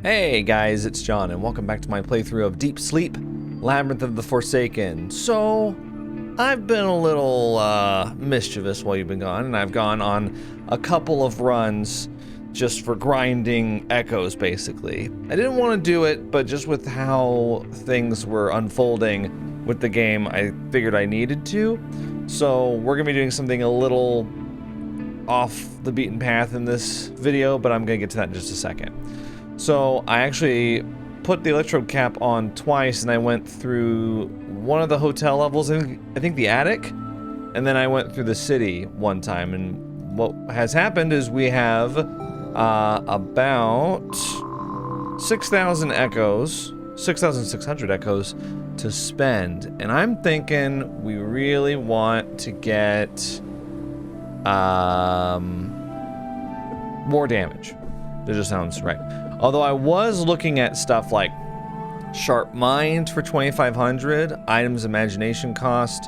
Hey guys, it's John, and welcome back to my playthrough of Deep Sleep, Labyrinth of the Forsaken. So, I've been a little mischievous while you've been gone, and I've gone on a couple of runs just for grinding echoes, basically. I didn't want to do it, but just with how things were unfolding with the game, I figured I needed to. So, we're going to be doing something a little off the beaten path in this video, but I'm going to get to that in just a second. So I actually put the electrode cap on twice, and I went through one of the hotel levels, I think the attic, and then I went through the city one time. And what has happened is we have about 6,000 echoes, 6,600 echoes to spend, and I'm thinking we really want to get more damage. That just sounds right. Although I was looking at stuff like Sharp Mind for 2,500, items imagination cost,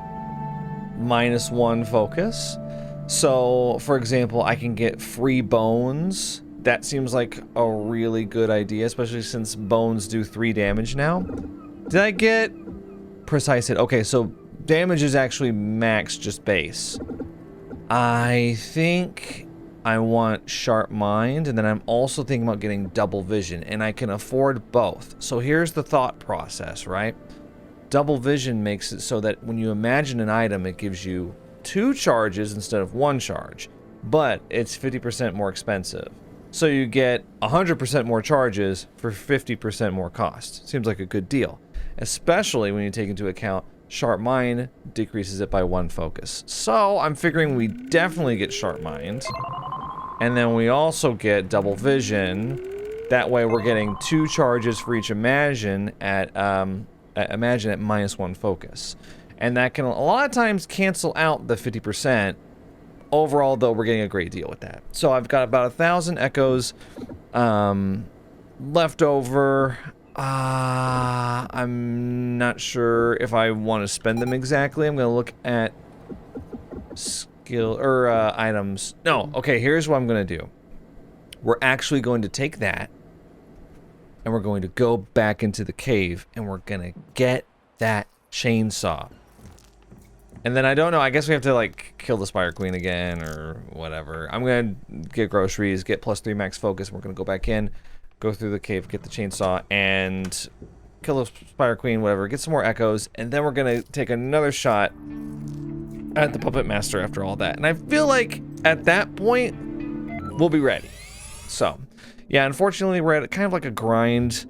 -1 focus. So, for example, I can get free bones. That seems like a really good idea, especially since bones do 3 damage now. Did I get precise hit? Okay, so damage is actually max just base. I think I want Sharp Mind, and then I'm also thinking about getting Double Vision, and I can afford both. So here's the thought process, right? Double Vision makes it so that when you imagine an item, it gives you 2 charges instead of 1 charge, but it's 50% more expensive. So you get 100% more charges for 50% more cost. Seems like a good deal, especially when you take into account Sharp Mind decreases it by 1 focus. So I'm figuring we definitely get Sharp Mind. And then we also get Double Vision. That way we're getting 2 charges for each Imagine at -1 focus. And that can a lot of times cancel out the 50%. Overall, though, we're getting a great deal with that. So I've got about 1,000 echoes left over. I'm not sure if I want to spend them exactly. I'm going to look at skill or items. No, okay, here's what I'm going to do. We're actually going to take that and we're going to go back into the cave and we're going to get that chainsaw. And then I don't know, I guess we have to like kill the Spider Queen again or whatever. I'm going to get groceries, get +3 max focus, and we're going to go back in, go through the cave, get the chainsaw, and kill the Spider Queen, whatever, get some more echoes, and then we're gonna take another shot at the Puppet Master after all that. And I feel like at that point, we'll be ready. So, yeah, unfortunately, we're at kind of like a grind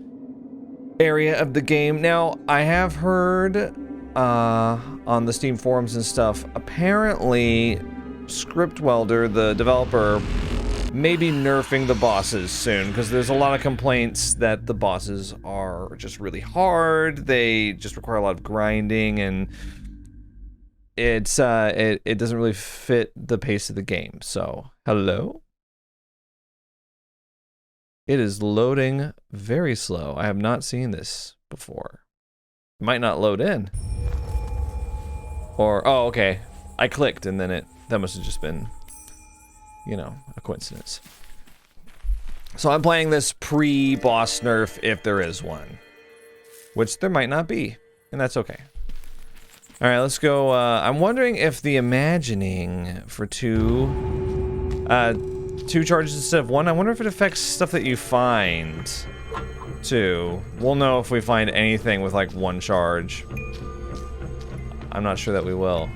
area of the game. Now, I have heard on the Steam forums and stuff, apparently, Script Welder, the developer, maybe nerfing the bosses soon, because there's a lot of complaints that the bosses are just really hard. They just require a lot of grinding, and it's it doesn't really fit the pace of the game. So, hello? It is loading very slow. I have not seen this before. It might not load in. Or, oh, okay. I clicked and then that must have just been, you know, a coincidence. So I'm playing this pre-boss nerf if there is one. Which there might not be, and that's okay. Alright, let's go. I'm wondering if the imagining for 2 charges instead of 1, I wonder if it affects stuff that you find, too. We'll know if we find anything with, like, 1 charge. I'm not sure that we will.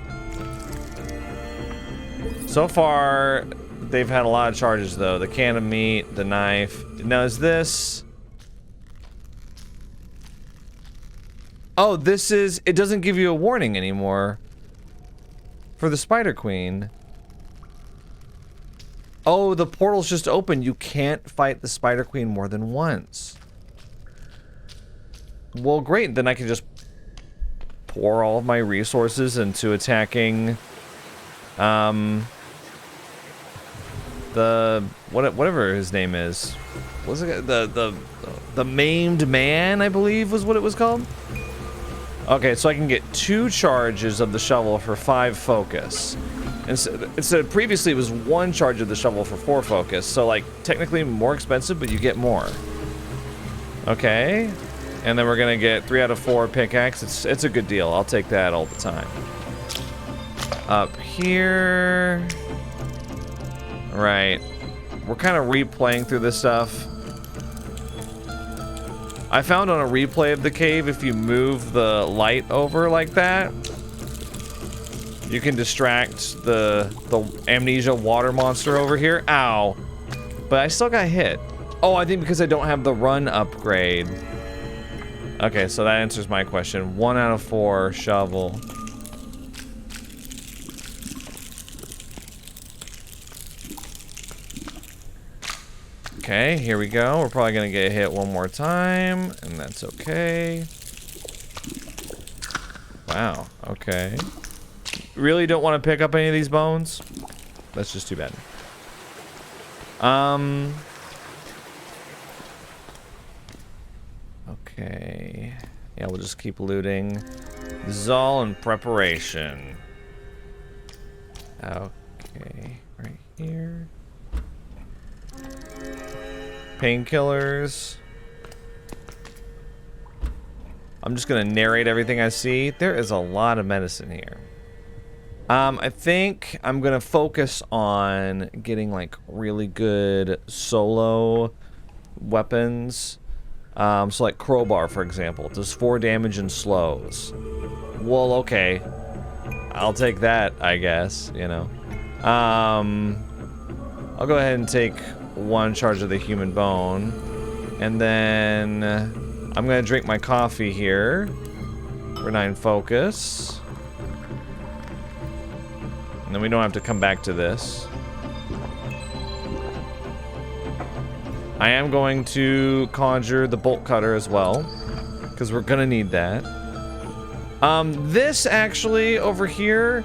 So far, they've had a lot of charges, though. The can of meat, the knife. Now, is this... Oh, this is... It doesn't give you a warning anymore. For the Spider Queen. Oh, the portal's just open. You can't fight the Spider Queen more than once. Well, great. Then I can just pour all of my resources into attacking... whatever his name is. What's it? The maimed man, I believe was what it was called. Okay, so I can get 2 charges of the shovel for 5 focus. Instead, previously it was 1 charge of the shovel for 4 focus. So like technically more expensive, but you get more. Okay. And then we're gonna get 3 out of 4 pickaxe. It's a good deal. I'll take that all the time. Up here. Right. We're kind of replaying through this stuff. I found on a replay of the cave, if you move the light over like that, you can distract the amnesia water monster over here. Ow. But I still got hit. Oh, I think because I don't have the run upgrade. Okay, so that answers my question. 1 out of 4 shovel. Okay, here we go. We're probably gonna get hit one more time, and that's okay. Wow, okay. Really don't want to pick up any of these bones? That's just too bad. Okay. Yeah, we'll just keep looting. This is all in preparation. Okay, right here. Painkillers. I'm just gonna narrate everything I see. There is a lot of medicine here. I think I'm gonna focus on getting like really good solo weapons. So like crowbar, for example, does 4 damage and slows. Well, okay, I'll take that, I guess. You know. I'll go ahead and take 1 charge of the human bone, and then I'm gonna drink my coffee here for 9 focus, and then we don't have to come back to this. I am going to conjure the bolt cutter as well, because we're gonna need that. This actually over here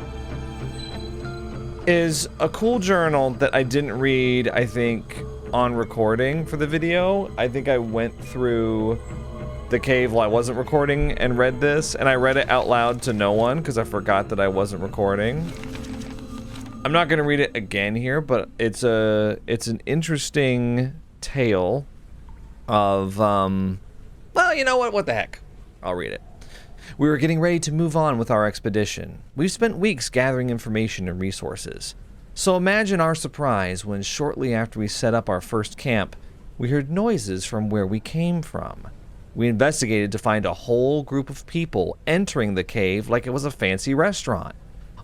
is a cool journal that I didn't read, I think, on recording for the video. I think I went through the cave while I wasn't recording and read this, and I read it out loud to no one because I forgot that I wasn't recording. I'm not gonna read it again here, but it's an interesting tale of, well, you know what the heck. I'll read it. We were getting ready to move on with our expedition. We've spent weeks gathering information and resources. So imagine our surprise when shortly after we set up our first camp, we heard noises from where we came from. We investigated to find a whole group of people entering the cave like it was a fancy restaurant.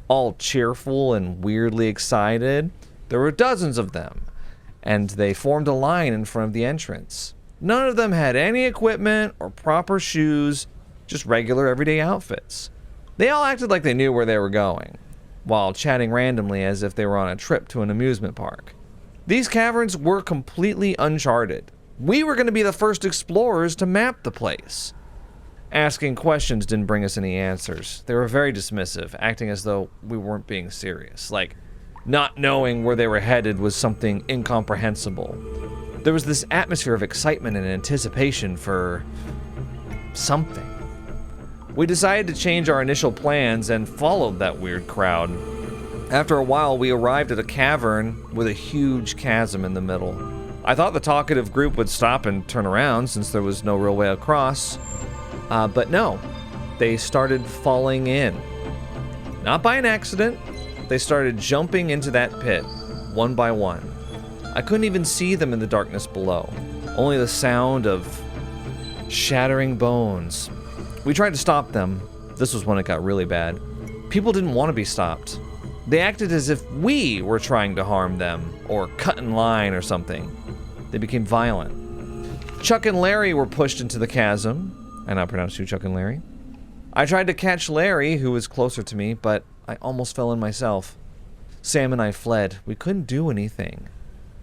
All cheerful and weirdly excited. There were dozens of them, and they formed a line in front of the entrance. None of them had any equipment or proper shoes, just regular everyday outfits. They all acted like they knew where they were going, while chatting randomly as if they were on a trip to an amusement park. These caverns were completely uncharted. We were going to be the first explorers to map the place. Asking questions didn't bring us any answers. They were very dismissive, acting as though we weren't being serious. Like, not knowing where they were headed was something incomprehensible. There was this atmosphere of excitement and anticipation for something. We decided to change our initial plans and followed that weird crowd. After a while, we arrived at a cavern with a huge chasm in the middle. I thought the talkative group would stop and turn around since there was no real way across. But no, they started falling in. Not by an accident, they started jumping into that pit, one by one. I couldn't even see them in the darkness below, only the sound of shattering bones. We tried to stop them. This was when it got really bad. People didn't want to be stopped. They acted as if we were trying to harm them, or cut in line or something. They became violent. Chuck and Larry were pushed into the chasm. I now pronounce you Chuck and Larry. I tried to catch Larry, who was closer to me, but I almost fell in myself. Sam and I fled. We couldn't do anything.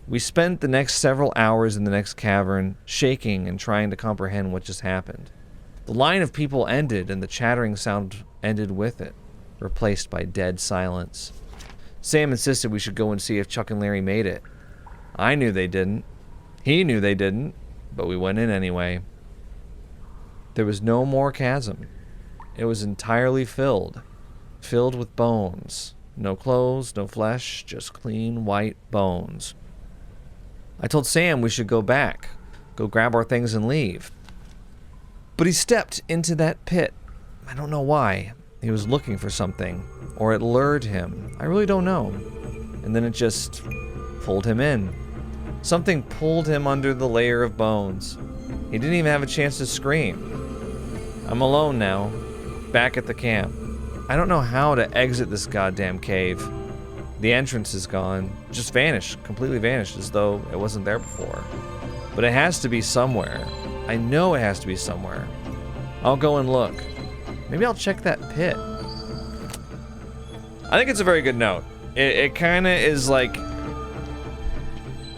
We spent the next several hours in the next cavern, shaking and trying to comprehend what just happened. The line of people ended, and the chattering sound ended with it, replaced by dead silence. Sam insisted we should go and see if Chuck and Larry made it. I knew they didn't. He knew they didn't, but we went in anyway. There was no more chasm. It was entirely filled with bones. No clothes, no flesh, just clean white bones. I told Sam we should go back, go grab our things and leave. But he stepped into that pit. I don't know why. He was looking for something, or it lured him. I really don't know. And then it just pulled him in. Something pulled him under the layer of bones. He didn't even have a chance to scream. I'm alone now, back at the camp. I don't know how to exit this goddamn cave. The entrance is gone. Just vanished, completely vanished, as though it wasn't there before. But it has to be somewhere. I know it has to be somewhere. I'll go and look. Maybe I'll check that pit. I think it's a very good note. It kind of is like...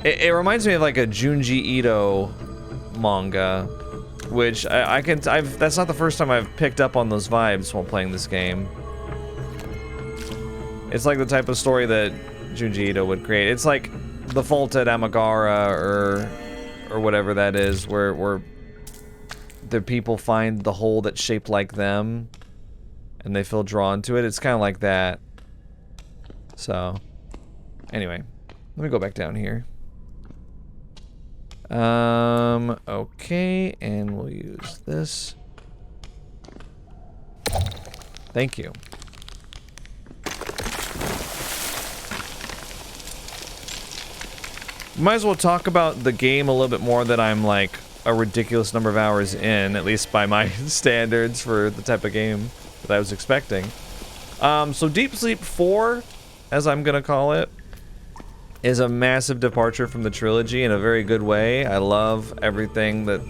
It reminds me of like a Junji Ito manga, which that's not the first time I've picked up on those vibes while playing this game. It's like the type of story that Junji Ito would create. It's like The Fault at Amagara or whatever that is, where the people find the hole that's shaped like them and they feel drawn to it. It's kind of like that. So, anyway, let me go back down here. Okay, and we'll use this. Thank you. Might as well talk about the game a little bit more that I'm like a ridiculous number of hours in, at least by my standards for the type of game that I was expecting. So Deep Sleep 4, as I'm gonna call it, is a massive departure from the trilogy in a very good way. I love everything that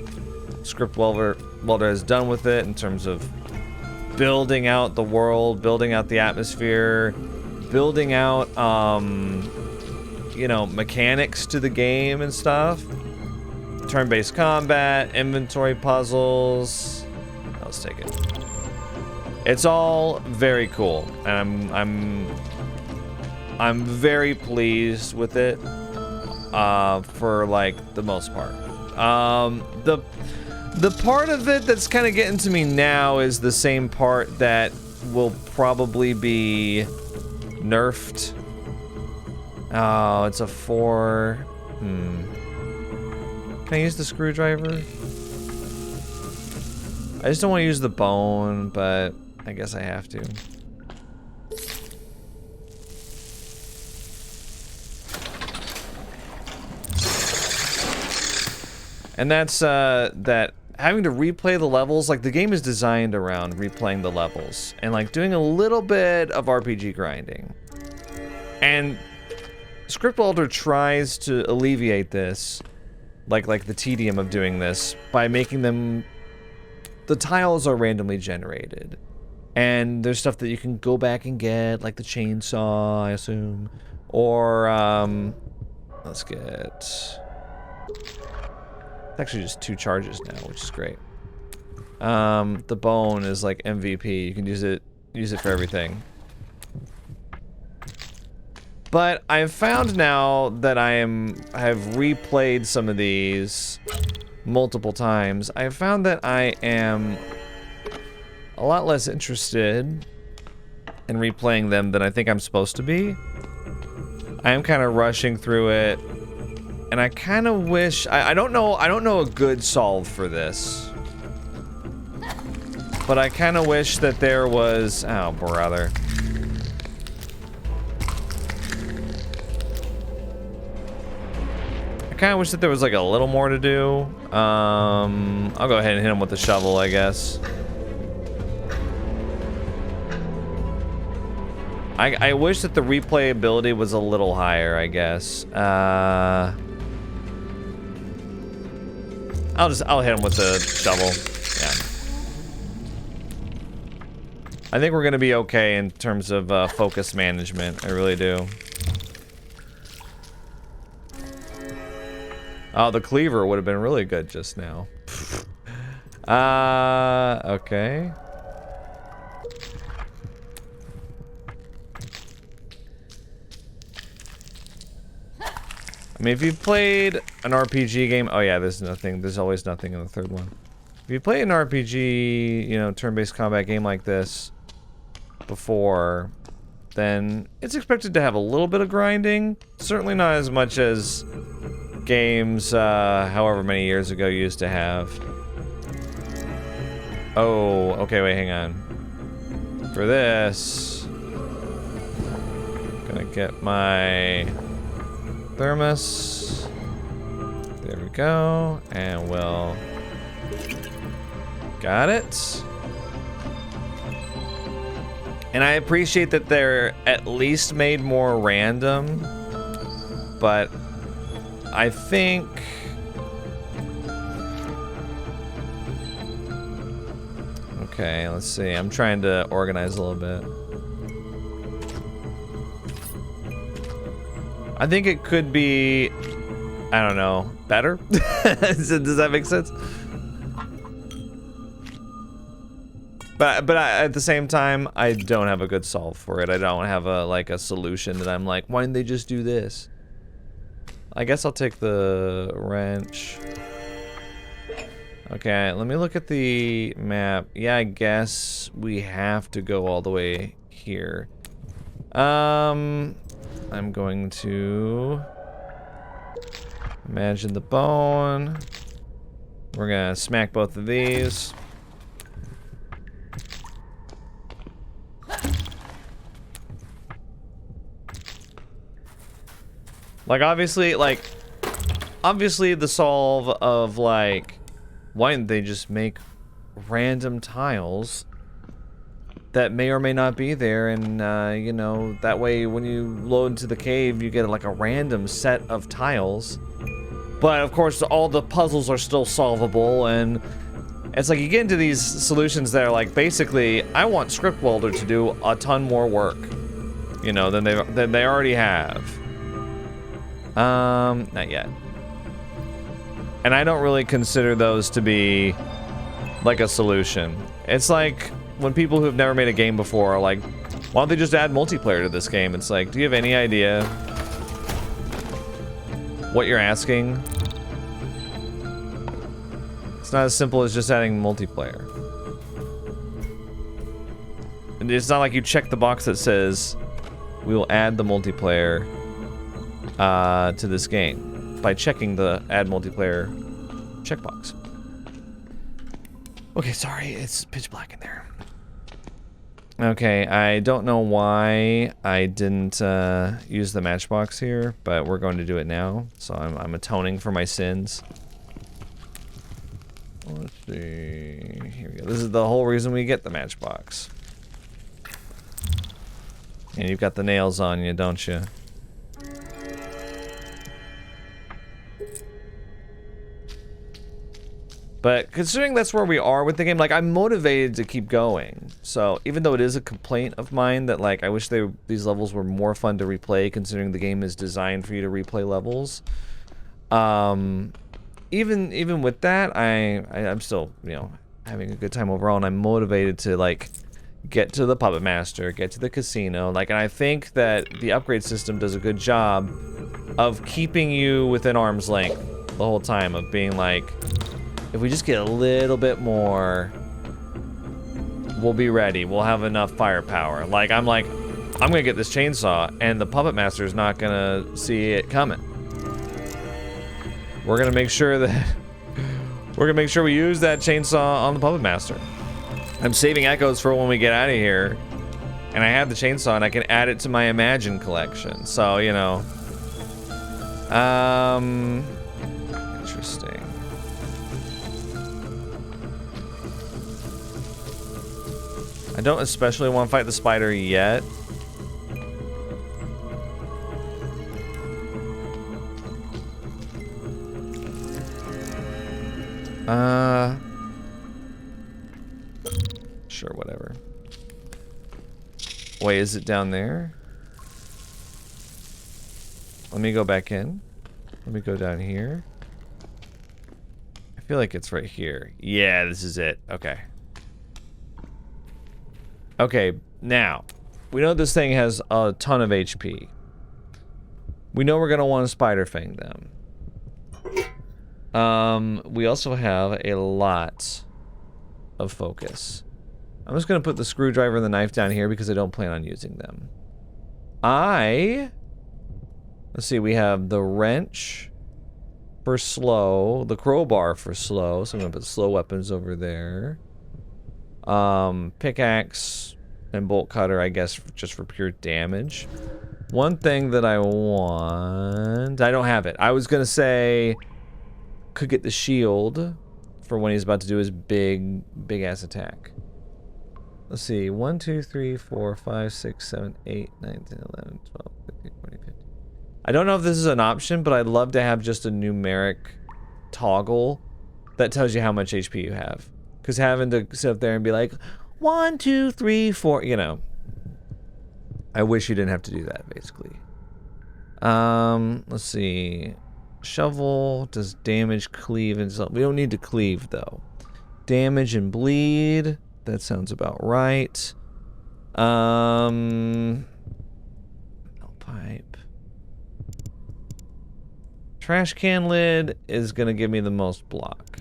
Script Welder has done with it in terms of building out the world, building out the atmosphere, building out, you know, mechanics to the game and stuff. Turn-based combat, inventory puzzles. Let's take it. It's all very cool, and I'm very pleased with it, for like the most part. The part of it that's kind of getting to me now is the same part that will probably be nerfed. Oh, it's a 4. Can I use the screwdriver? I just don't want to use the bone, but I guess I have to. And that's, that having to replay the levels, like the game is designed around replaying the levels and like doing a little bit of RPG grinding. And Script Welder tries to alleviate this, like the tedium of doing this, by making them, the tiles are randomly generated. And there's stuff that you can go back and get, like the chainsaw, I assume. Or, let's get... It's actually just 2 charges now, which is great. The bone is like MVP. You can use it for everything. But I've found now that I have replayed some of these multiple times. I've found that I am a lot less interested in replaying them than I think I'm supposed to be. I am kind of rushing through it. And I kind of wish, I don't know a good solve for this. But I kind of wish that there was, oh brother. I kind of wish that there was like a little more to do. I'll go ahead and hit him with the shovel, I guess. I wish that the replayability was a little higher, I guess. I'll hit him with the shovel. Yeah. I think we're gonna be okay in terms of focus management. I really do. Oh, the cleaver would have been really good just now. Okay. I mean, if you've played an RPG game, oh yeah, there's always nothing in the third one. If you play an RPG, you know, turn-based combat game like this before, then it's expected to have a little bit of grinding. Certainly not as much as games, however many years ago used to have. Oh, okay, wait, hang on. For this, gonna get my thermos. There we go, and we'll got it. And I appreciate that they're at least made more random, but I think okay, let's see. I'm trying to organize a little bit. I think it could be, I don't know, better? Does that make sense? But at the same time, I don't have a good solve for it. I don't have a solution that I'm like, why didn't they just do this? I guess I'll take the wrench. Okay, let me look at the map. Yeah, I guess we have to go all the way here. I'm going to imagine the bone. We're gonna smack both of these. Like, obviously the solve of, like, why didn't they just make random tiles that may or may not be there, and, you know, that way when you load into the cave, you get, like, a random set of tiles. But, of course, all the puzzles are still solvable, and it's like you get into these solutions that are, like, basically, I want Script Welder to do a ton more work, you know, than they already have. Not yet. And I don't really consider those to be like a solution. It's like when people who have never made a game before are like, why don't they just add multiplayer to this game? It's like, do you have any idea what you're asking? It's not as simple as just adding multiplayer. And it's not like you check the box that says, we will add the multiplayer to this game by checking the add multiplayer checkbox. Okay, sorry, it's pitch black in there. Okay, I don't know why I didn't use the matchbox here, but we're going to do it now. So I'm atoning for my sins. Let's see. Here we go. This is the whole reason we get the matchbox. And you've got the nails on you, don't you? But considering that's where we are with the game, like, I'm motivated to keep going. So even though it is a complaint of mine that, like, I wish these levels were more fun to replay, considering the game is designed for you to replay levels. Even with that, I'm still, you know, having a good time overall, and I'm motivated to, like, get to the Puppet Master, get to the casino, like, and I think that the upgrade system does a good job of keeping you within arm's length the whole time, of being like, if we just get a little bit more, we'll be ready. We'll have enough firepower. Like, I'm gonna get this chainsaw, and the Puppet Master is not gonna see it coming. We're gonna make sure that we use that chainsaw on the Puppet Master. I'm saving echoes for when we get out of here, and I have the chainsaw, and I can add it to my Imagine collection. So, you know, interesting. I don't especially want to fight the spider yet. Sure, whatever. Wait, is it down there? Let me go back in. Let me go down here. I feel like it's right here. Yeah, this is it. Okay. Okay, now, we know this thing has a ton of HP. We know we're gonna want to spider fang them. We also have a lot of focus. I'm just gonna put the screwdriver and the knife down here because I don't plan on using them. Let's see, we have the wrench for slow, the crowbar for slow, so I'm gonna put slow weapons over there. Pickaxe and bolt cutter, I guess, just for pure damage. One thing that I want... I don't have it. I was gonna say... Could get the shield for when he's about to do his big ass attack. Let's see. 1, 2, 3, 4, 5, 6, 7, 8, 9, 10, 11, 12, 13, 14, 15. I don't know if this is an option, but I'd love to have just a numeric toggle that tells you how much HP you have. Because having to sit up there and be like, 1, 2, 3, 4, you know. I wish you didn't have to do that, basically. Let's see. Shovel does damage, cleave, and something. We don't need to cleave, though. Damage and bleed. That sounds about right. No pipe. Trash can lid is gonna give me the most block.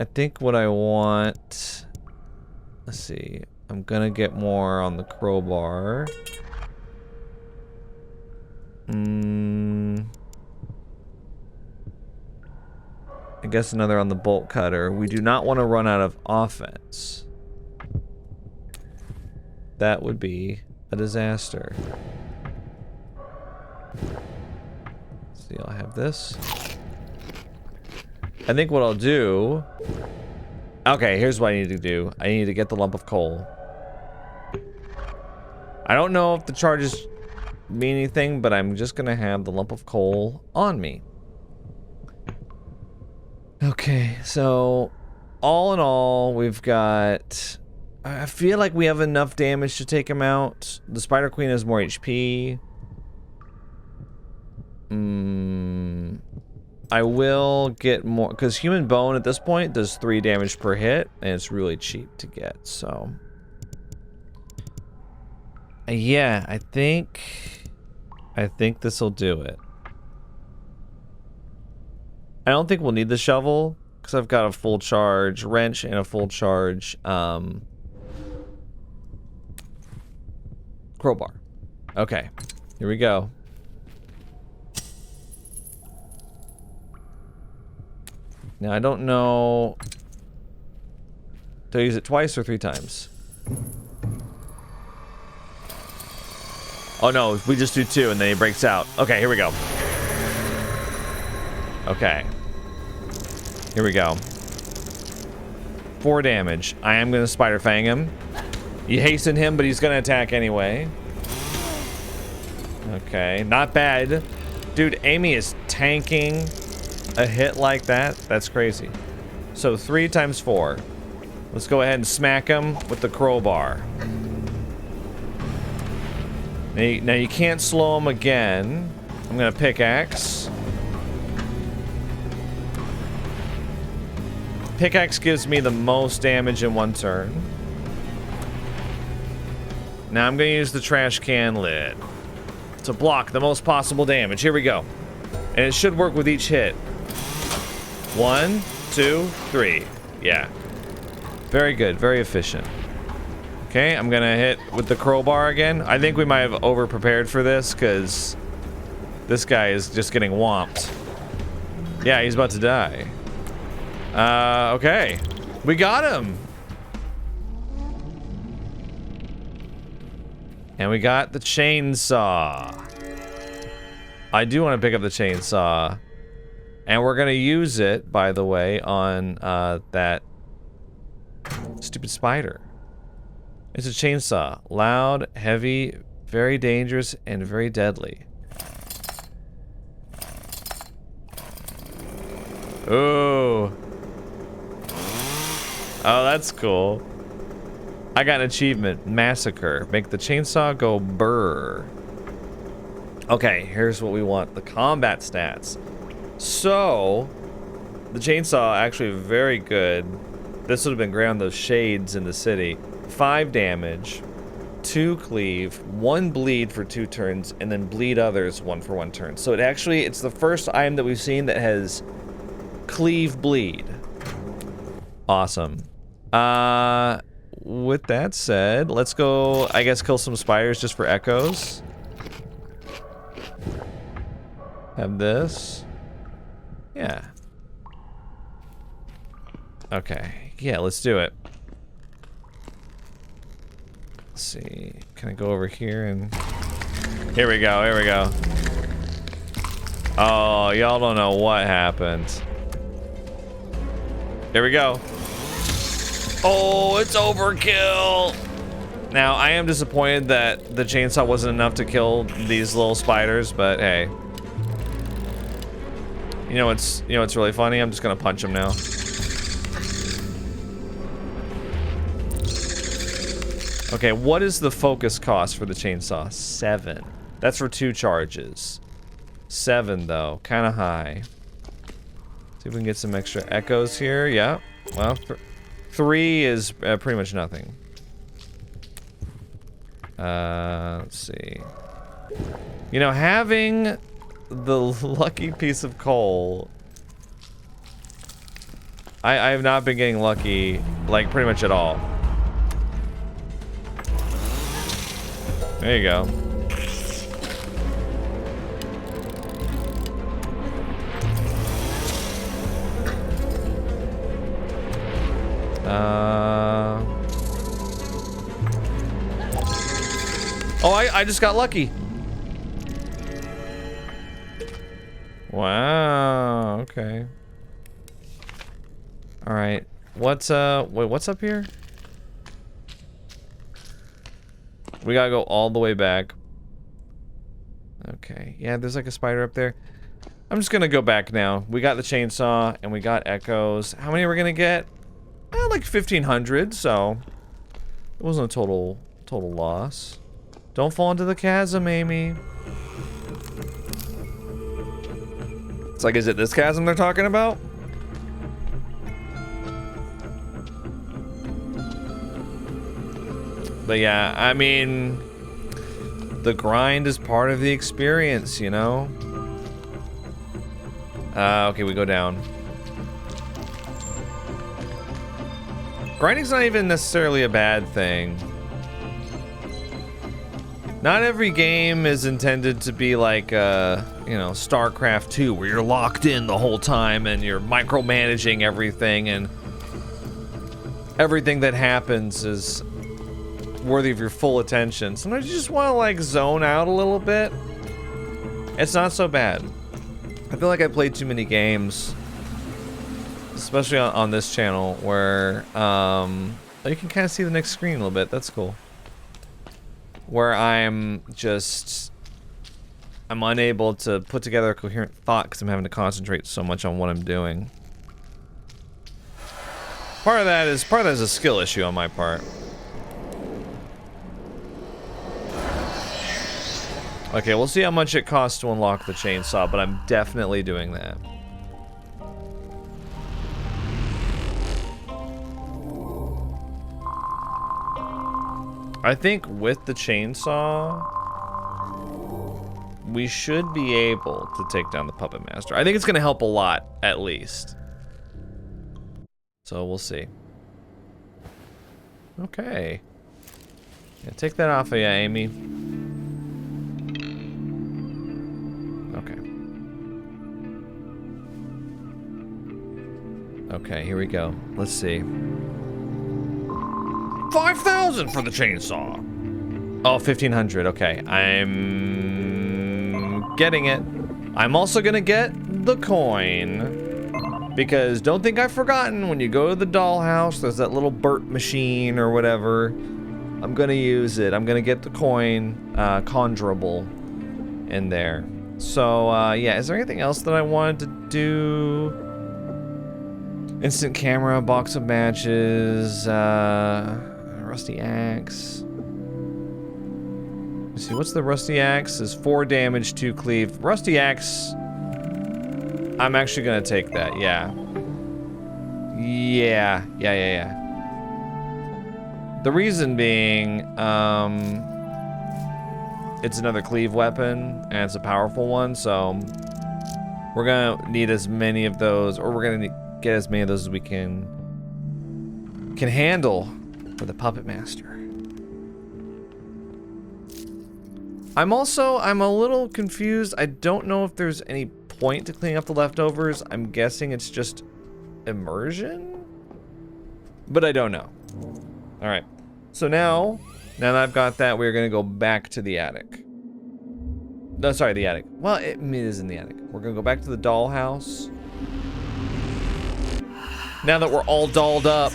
I think what I want... Let's see. I'm gonna get more on the crowbar. I guess another on the bolt cutter. We do not want to run out of offense. That would be a disaster. Let's see, I'll have this. I think what I'll do... Okay, here's what I need to do. I need to get the lump of coal. I don't know if the charges mean anything, but I'm just gonna have the lump of coal on me. Okay, so all in all, we've got... I feel like we have enough damage to take him out. The Spider Queen has more HP. I will get more... Because Human Bone at this point does 3 damage per hit, and it's really cheap to get, so... Yeah, I think this will do it. I don't think we'll need the shovel because I've got a full charge wrench and a full charge crowbar. Okay, here we go. Now I don't know. Do I use it twice or 3 times? Oh no, we just do 2 and then he breaks out. Okay, here we go. Okay. Here we go. 4 damage. I am gonna Spider Fang him. You hasten him, but he's gonna attack anyway. Okay, not bad. Dude, Amy is tanking a hit like that. That's crazy. So 3 times 4. Let's go ahead and smack him with the crowbar. Now you can't slow him again. I'm gonna pickaxe. Pickaxe gives me the most damage in 1 turn. Now I'm gonna use the trash can lid to block the most possible damage. Here we go. And it should work with each hit. 1, 2, 3. Yeah. Very good, very efficient. Okay, I'm gonna hit with the crowbar again. I think we might have over-prepared for this, because this guy is just getting whomped. Yeah, he's about to die. Okay. We got him! And we got the chainsaw. I do want to pick up the chainsaw. And we're gonna use it, by the way, on that stupid spider. It's a chainsaw. Loud, heavy, very dangerous, and very deadly. Ooh. Oh, that's cool. I got an achievement. Massacre. Make the chainsaw go burr. Okay, here's what we want. The combat stats. So, the chainsaw actually very good. This would have been great on those shades in the city. 5 damage, 2 cleave, 1 bleed for 2 turns, and then bleed others 1 for 1 turn. So it's the first item that we've seen that has cleave bleed. Awesome. With that said, let's go, I guess, kill some spiders just for echoes. Have this. Yeah. Okay. Yeah, let's do it. Let's see. Can I go over here and... Here we go, here we go. Oh, y'all don't know what happened. Here we go. Oh, it's overkill. Now, I am disappointed that the chainsaw wasn't enough to kill these little spiders, but hey. You know what's really funny? I'm just gonna punch them now. Okay, what is the focus cost for the chainsaw? 7. That's for 2 charges. 7 though, kind of high. See if we can get some extra echoes here. Yeah. Well, 3 is pretty much nothing. Let's see. You know, having the lucky piece of coal. I have not been getting lucky, like, pretty much at all. There you go. Oh, I just got lucky. Wow, okay. All right. What's wait, what's up here? We gotta go all the way back. Okay. Yeah, there's like a spider up there. I'm just gonna go back now. We got the chainsaw and we got echoes. How many are we gonna get? Like 1,500, so it wasn't a total loss. Don't fall into the chasm, Amy. It's like, is it this chasm they're talking about? But yeah, I mean, the grind is part of the experience, you know? Okay, we go down. Grinding's not even necessarily a bad thing. Not every game is intended to be like, you know, StarCraft 2, where you're locked in the whole time and you're micromanaging everything, and everything that happens is worthy of your full attention. Sometimes you just want to, like, zone out a little bit. It's not so bad. I feel like I played too many games, especially on this channel, where you can kind of see the next screen a little bit. That's cool. Where I'm unable to put together a coherent thought because I'm having to concentrate so much on what I'm doing. Part of that is a skill issue on my part. Okay, we'll see how much it costs to unlock the chainsaw, but I'm definitely doing that. I think with the chainsaw, we should be able to take down the Puppet Master. I think it's going to help a lot, at least. So we'll see. Okay. Yeah, take that off of you, Amy. Okay. Okay, here we go. Let's see. 5,000 for the chainsaw. Oh, 1,500. Okay, I'm getting it. I'm also gonna get the coin, because don't think I've forgotten, when you go to the dollhouse, there's that little Burt machine or whatever. I'm gonna use it. I'm gonna get the coin, conjurable, in there. So, yeah, is there anything else that I wanted to do? Instant camera, box of matches, rusty axe. Let's see, what's the rusty axe? Is 4 damage, 2 cleave. Rusty axe, I'm actually gonna take that, yeah. Yeah. The reason being, it's another cleave weapon, and it's a powerful one, so we're gonna need as many of those, or we're gonna get as many of those as we can handle for the Puppet Master. I'm a little confused. I don't know if there's any point to cleaning up the leftovers. I'm guessing it's just immersion, but I don't know. All right, so now Now that I've got that, we're gonna go back to the attic. No, sorry, the attic. Well, it is in the attic. We're gonna go back to the dollhouse. Now that we're all dolled up.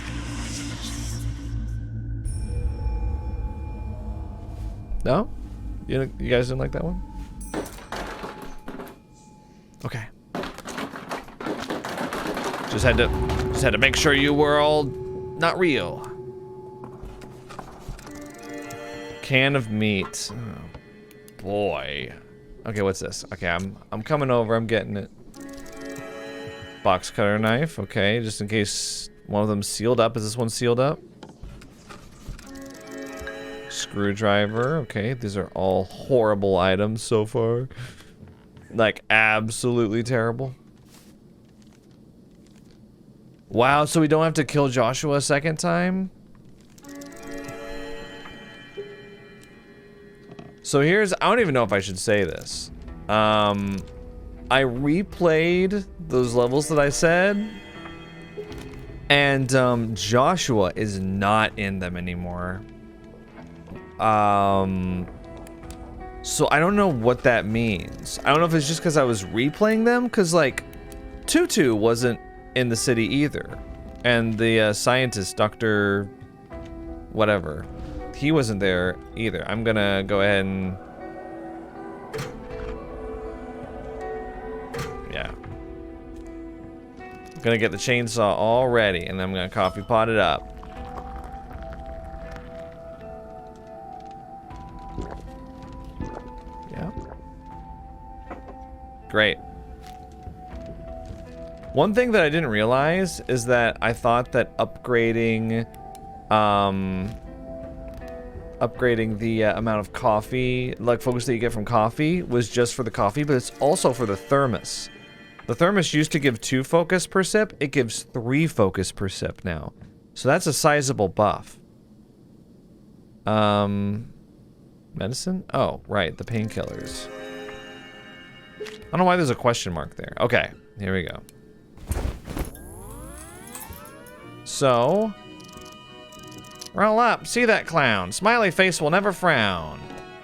No? You guys didn't like that one? Okay. Just had to make sure you were all not real. Can of meat. Oh, boy. Okay, what's this? Okay, I'm coming over. I'm getting it. Box cutter knife. Okay, just in case one of them's sealed up. Is this one sealed up? Screwdriver. Okay, these are all horrible items so far. Like, absolutely terrible. Wow, so we don't have to kill Joshua a second time? So here's, I don't even know if I should say this. I replayed those levels that I said, and Joshua is not in them anymore. So I don't know what that means. I don't know if it's just because I was replaying them, because like Tutu wasn't in the city either, and the scientist, Dr. whatever, he wasn't there either. I'm gonna go ahead and yeah, I'm gonna get the chainsaw all ready, and then I'm gonna coffee pot it up. Yeah, great. One thing that I didn't realize is that I thought that upgrading the amount of coffee, like focus that you get from coffee, was just for the coffee, but it's also for the thermos. The thermos used to give 2 focus per sip. It gives 3 focus per sip now. So that's a sizable buff. Medicine? Oh, right, the painkillers. I don't know why there's a question mark there. Okay, here we go. So, roll up, see that clown. Smiley face will never frown.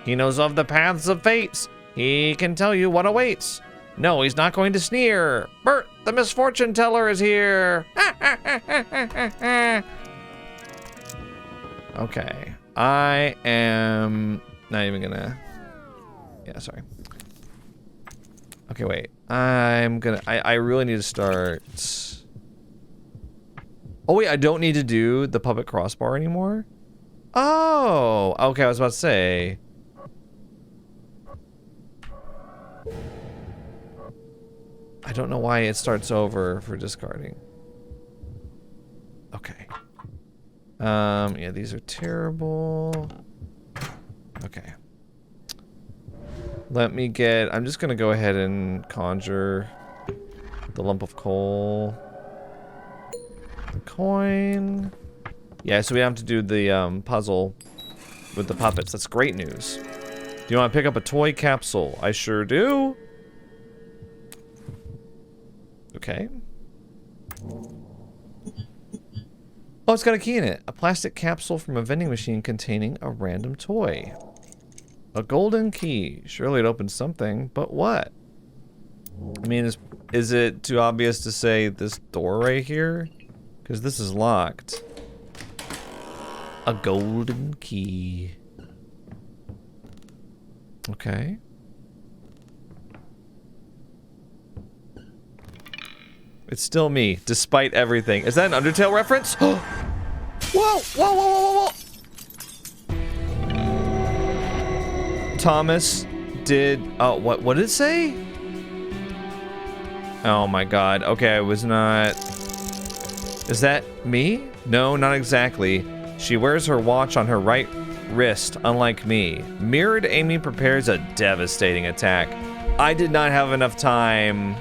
He knows of the paths of fates. He can tell you what awaits. No, he's not going to sneer. Bert, the misfortune teller is here. Okay, I am not even gonna, yeah, sorry. Okay, wait, I really need to start. Oh wait, I don't need to do the puppet crossbar anymore? Oh, okay, I was about to say. I don't know why it starts over for discarding. Okay. Yeah, these are terrible. Okay. Let me get, I'm just gonna go ahead and conjure the lump of coal. Coin. Yeah, so we have to do the puzzle with the puppets. That's great news. Do you want to pick up a toy capsule? I sure do. Okay. Oh, it's got a key in it. A plastic capsule from a vending machine containing a random toy. A golden key. Surely it opens something, but what? I mean, is it too obvious to say this door right here? Because this is locked. A golden key. Okay. It's still me, despite everything. Is that an Undertale reference? Whoa! Whoa, whoa, whoa, whoa, whoa! Thomas did, oh, what did it say? Oh my god, okay, I was not... Is that me? No, not exactly. She wears her watch on her right wrist, unlike me. Mirrored Amy prepares a devastating attack. I did not have enough time.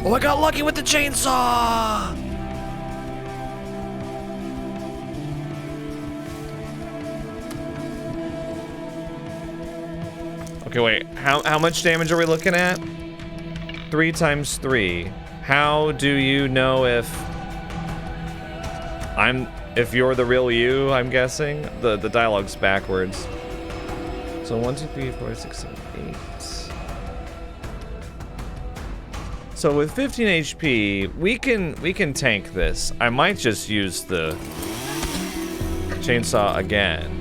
Oh, I got lucky with the chainsaw! Okay, wait. How much damage are we looking at? 3 times 3. How do you know if you're the real you, I'm guessing? The dialogue's backwards. So 1, 2, 3, 4, 6, 7, 8. So with 15 HP, we can tank this. I might just use the chainsaw again.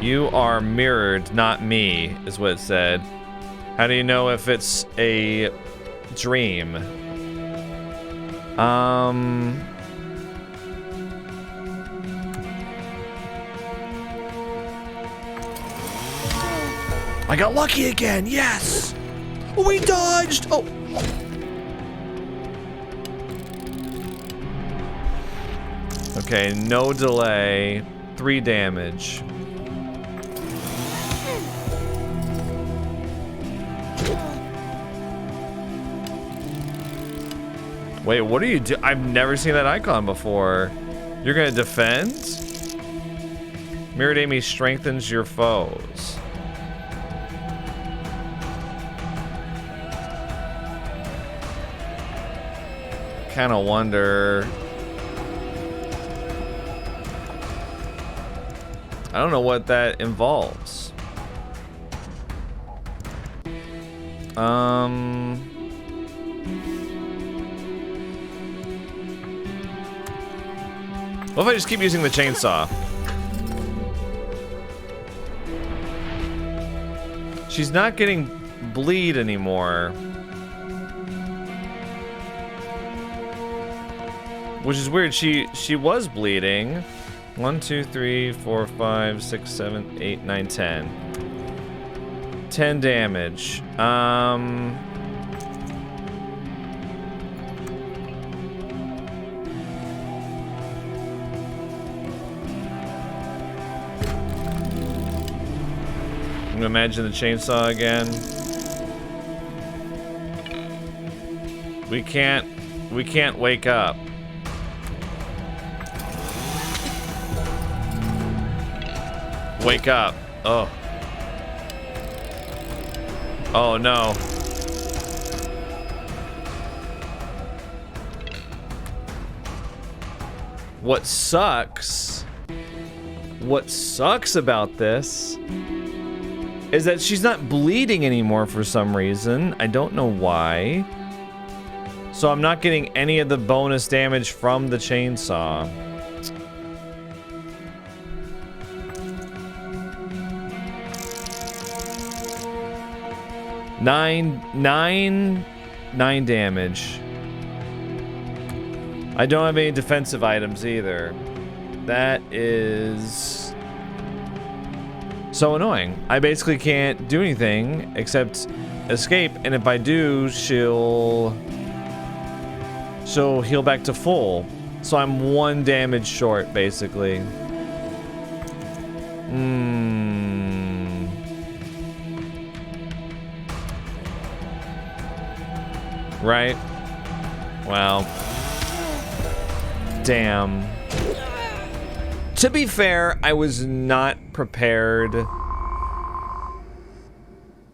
You are mirrored, not me, is what it said. How do you know if it's a dream? I got lucky again, yes! Oh, we dodged! Oh! Okay, no delay. 3 damage. Wait, what are you doing? I've never seen that icon before. You're gonna defend? Mirrored Amy strengthens your foes. Kinda wonder. I don't know what that involves. What if I just keep using the chainsaw? She's not getting bleed anymore. Which is weird. She was bleeding. 1, 2, 3, 4, 5, 6, 7, 8, 9, 10. 10 damage. I'm gonna imagine the chainsaw again. We can't wake up. Wake up. Oh. Oh no. What sucks about this is that she's not bleeding anymore for some reason. I don't know why. So I'm not getting any of the bonus damage from the chainsaw. Nine damage. I don't have any defensive items either. That is so annoying. I basically can't do anything except escape, and if I do, she'll heal back to full. So I'm 1 damage short, basically. Right? Well. Damn. To be fair, I was not prepared.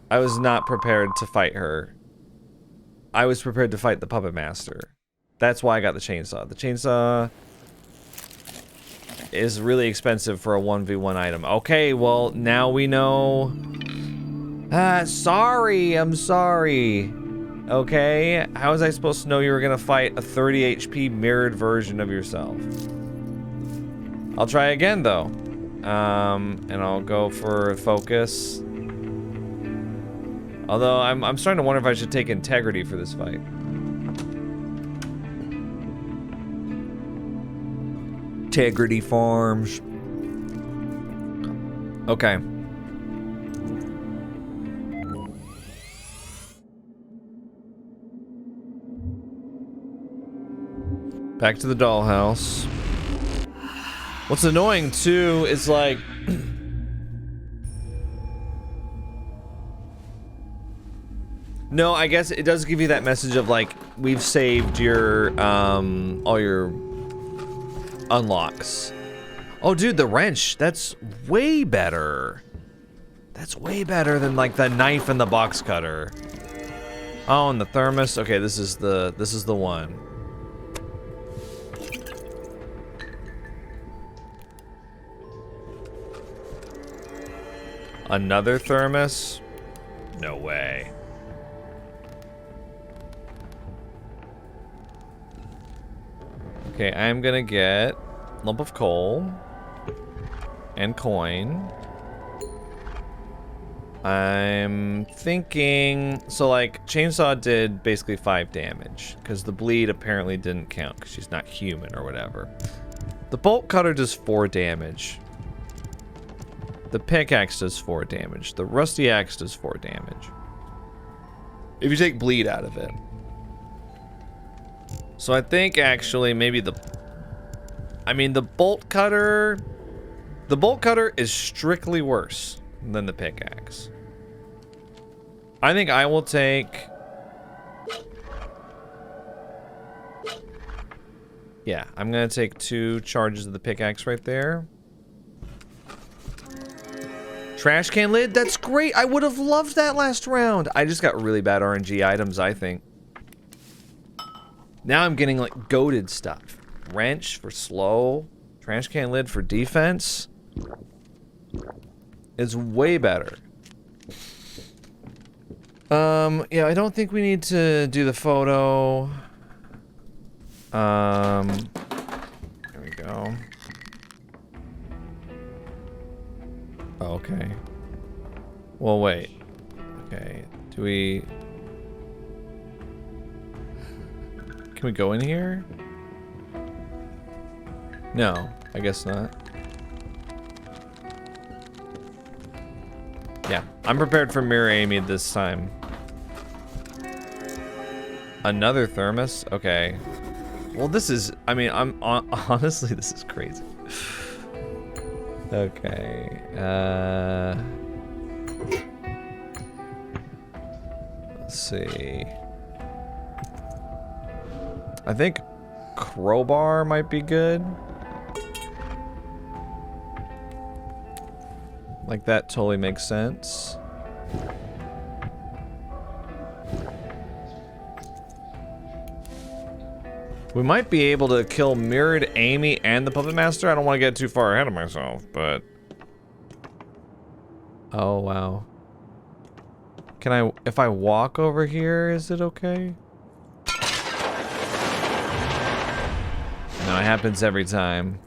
I was not prepared to fight her. I was prepared to fight the Puppet Master. That's why I got the chainsaw. The chainsaw is really expensive for a 1v1 item. Okay, well, now we know. Sorry, I'm sorry. Okay, how was I supposed to know you were gonna fight a 30 HP mirrored version of yourself? I'll try again though. And I'll go for focus. Although I'm starting to wonder if I should take integrity for this fight. Integrity Farms. Okay. Back to the dollhouse. What's annoying too is like no, I guess it does give you that message of like we've saved your all your unlocks. Oh dude, the wrench, that's way better. That's way better than like the knife and the box cutter. Oh, and the thermos. Okay, this is the one. Another thermos? No way. Okay, I'm gonna get lump of coal and coin. I'm thinking, so like chainsaw did basically 5 damage because the bleed apparently didn't count because she's not human or whatever. The bolt cutter does 4 damage. The pickaxe does 4 damage. The rusty axe does 4 damage. If you take bleed out of it. So I think actually maybe the bolt cutter is strictly worse than the pickaxe. I think I will take... Yeah, I'm gonna take 2 charges of the pickaxe right there. Trash can lid, that's great. I would have loved that last round. I just got really bad RNG items, I think. Now I'm getting like goated stuff. Wrench for slow. Trash can lid for defense. It's way better. Yeah, I don't think we need to do the photo. There we go. Oh, okay. Well, wait. Okay. Do we... Can we go in here? No, I guess not. Yeah, I'm prepared for Mirror Amy this time. Another thermos? Okay. Well, this is... I mean, honestly, this is crazy. Okay. Let's see. I think crowbar might be good. Like, that totally makes sense. We might be able to kill Mirrored Amy and the Puppet Master. I don't want to get too far ahead of myself, but... Oh, wow. Can I... If I walk over here, is it okay? No, it happens every time.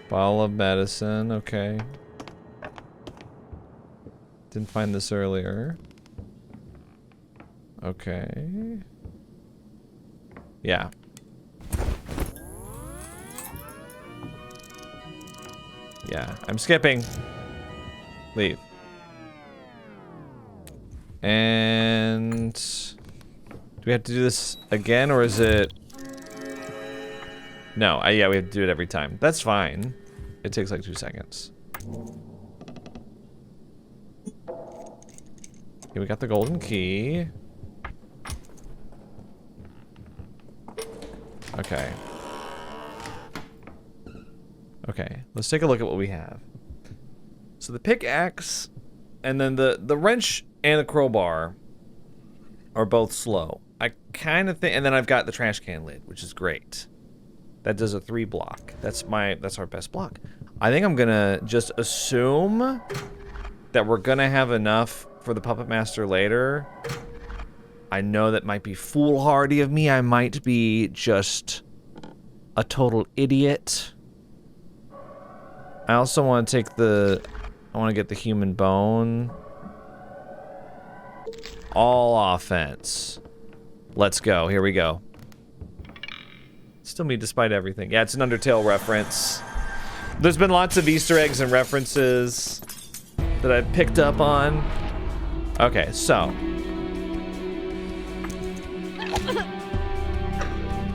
Bottle of medicine, okay. Didn't find this earlier. Okay. Yeah. Yeah, I'm skipping. Leave. And... Do we have to do this again, or is it... No, yeah, we have to do it every time. That's fine. It takes like 2 seconds. Okay, we got the golden key. Okay. Okay, let's take a look at what we have. So the pickaxe and then the wrench and the crowbar are both slow. I kind of think, and then I've got the trash can lid, which is great. That does a 3 block. That's our best block. I think I'm gonna just assume that we're gonna have enough for the Puppet Master later. I know that might be foolhardy of me. I might be just a total idiot. I also want to take I want to get the human bone. All offense. Let's go. Here we go. Still me despite everything. Yeah, it's an Undertale reference. There's been lots of Easter eggs and references that I've picked up on. Okay, so.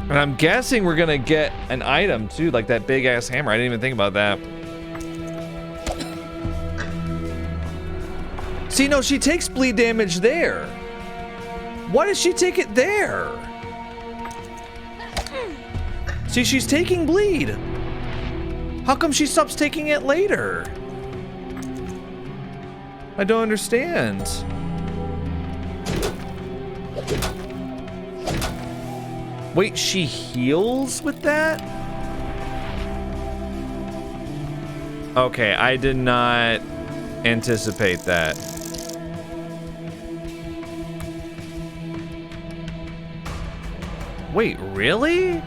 And I'm guessing we're gonna get an item too, like that big ass hammer. I didn't even think about that. See, no, she takes bleed damage there. Why does she take it there? See, she's taking bleed. How come she stops taking it later? I don't understand. Wait, she heals with that? Okay, I did not anticipate that. Wait, really?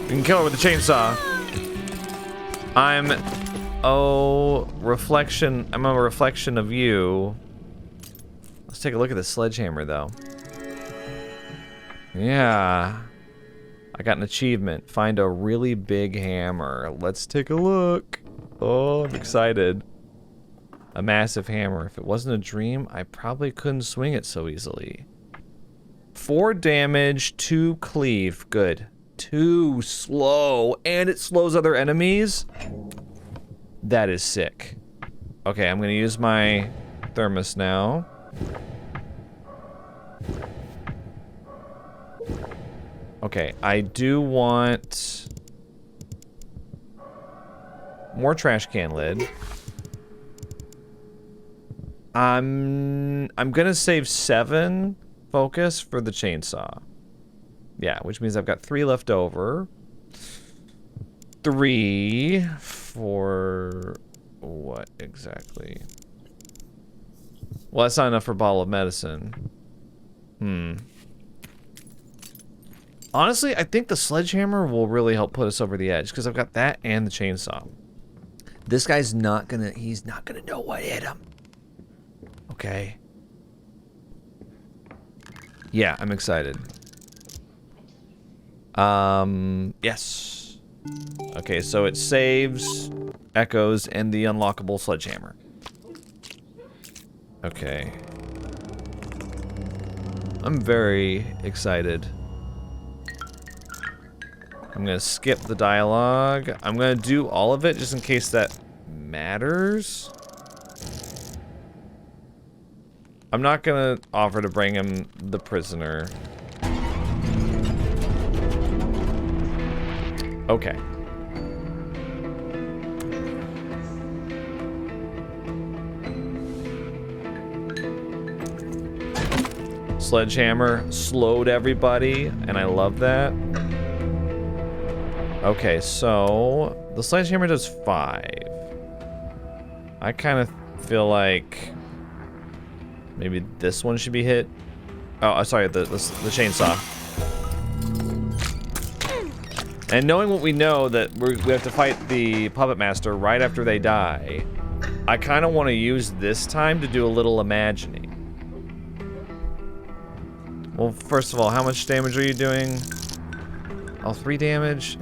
You can kill her with the chainsaw. I'm a reflection of you. Let's take a look at the sledgehammer, though. Yeah. I got an achievement. Find a really big hammer. Let's take a look. Oh, I'm excited. A massive hammer. If it wasn't a dream, I probably couldn't swing it so easily. 4 damage, 2 cleave. Good. 2 slow, and it slows other enemies. That is sick. Okay, I'm gonna use my thermos now. Okay, I do want more trash can lid. I'm gonna save 7 focus for the chainsaw. Yeah, which means I've got 3 left over. 3 for what exactly? Well, that's not enough for a bottle of medicine. Honestly, I think the sledgehammer will really help put us over the edge because I've got that and the chainsaw. This guy's not gonna, he's not gonna know what hit him. Okay. Yeah, I'm excited. Yes. Okay, so it saves, echoes, and the unlockable sledgehammer. Okay. I'm very excited. I'm gonna skip the dialogue. I'm gonna do all of it just in case that matters. I'm not gonna offer to bring him the prisoner. Okay. Sledgehammer slowed everybody, and I love that. Okay, so the sledgehammer does 5. I kind of feel like maybe this one should be hit. Oh, sorry, the chainsaw. And knowing what we know, that we have to fight the puppet master right after they die, I kind of want to use this time to do a little imagining. Well, first of all, how much damage are you doing? Oh, 3 damage?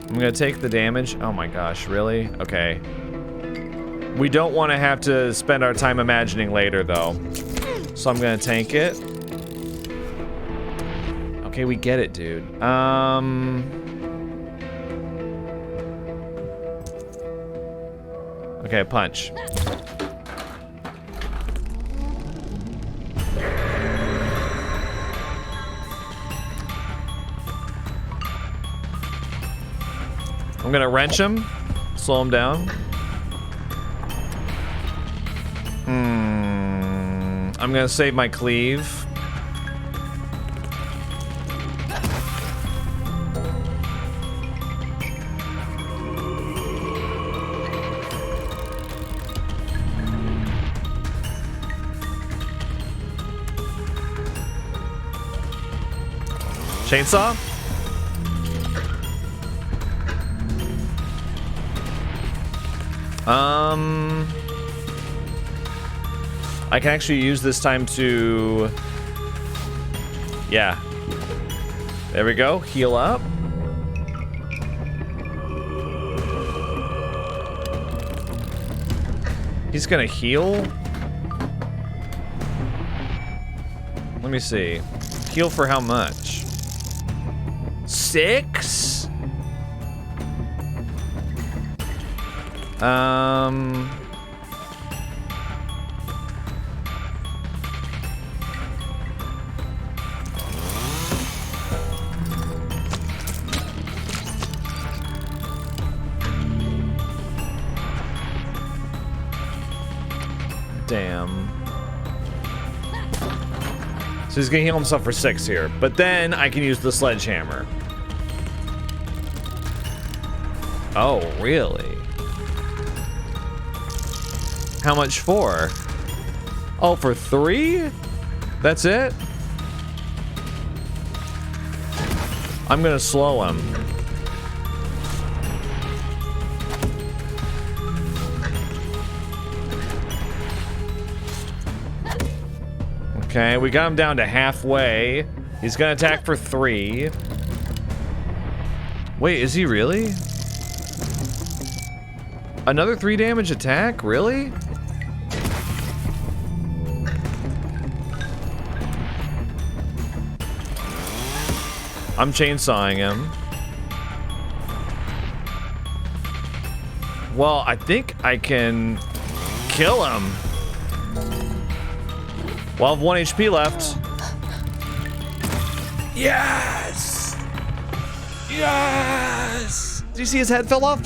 I'm gonna take the damage. Oh my gosh, really? Okay. We don't want to have to spend our time imagining later, though. So I'm gonna tank it. Okay, we get it, dude. Okay, punch. I'm gonna wrench him, slow him down. I'm gonna save my cleave. Chainsaw? I can actually use this time to... Yeah. There we go. Heal up. He's gonna heal? Let me see. Heal for how much? 6? Damn. So he's gonna heal himself for 6 here, but then I can use the sledgehammer. Oh, really? How much for? Oh, for 3? That's it? I'm gonna slow him. Okay, we got him down to halfway. He's gonna attack for 3. Wait, is he really? Another 3 damage attack? Really? I'm chainsawing him. Well, I think I can kill him. Well, I have 1 HP left. Yes! Yes! Do you see his head fell off?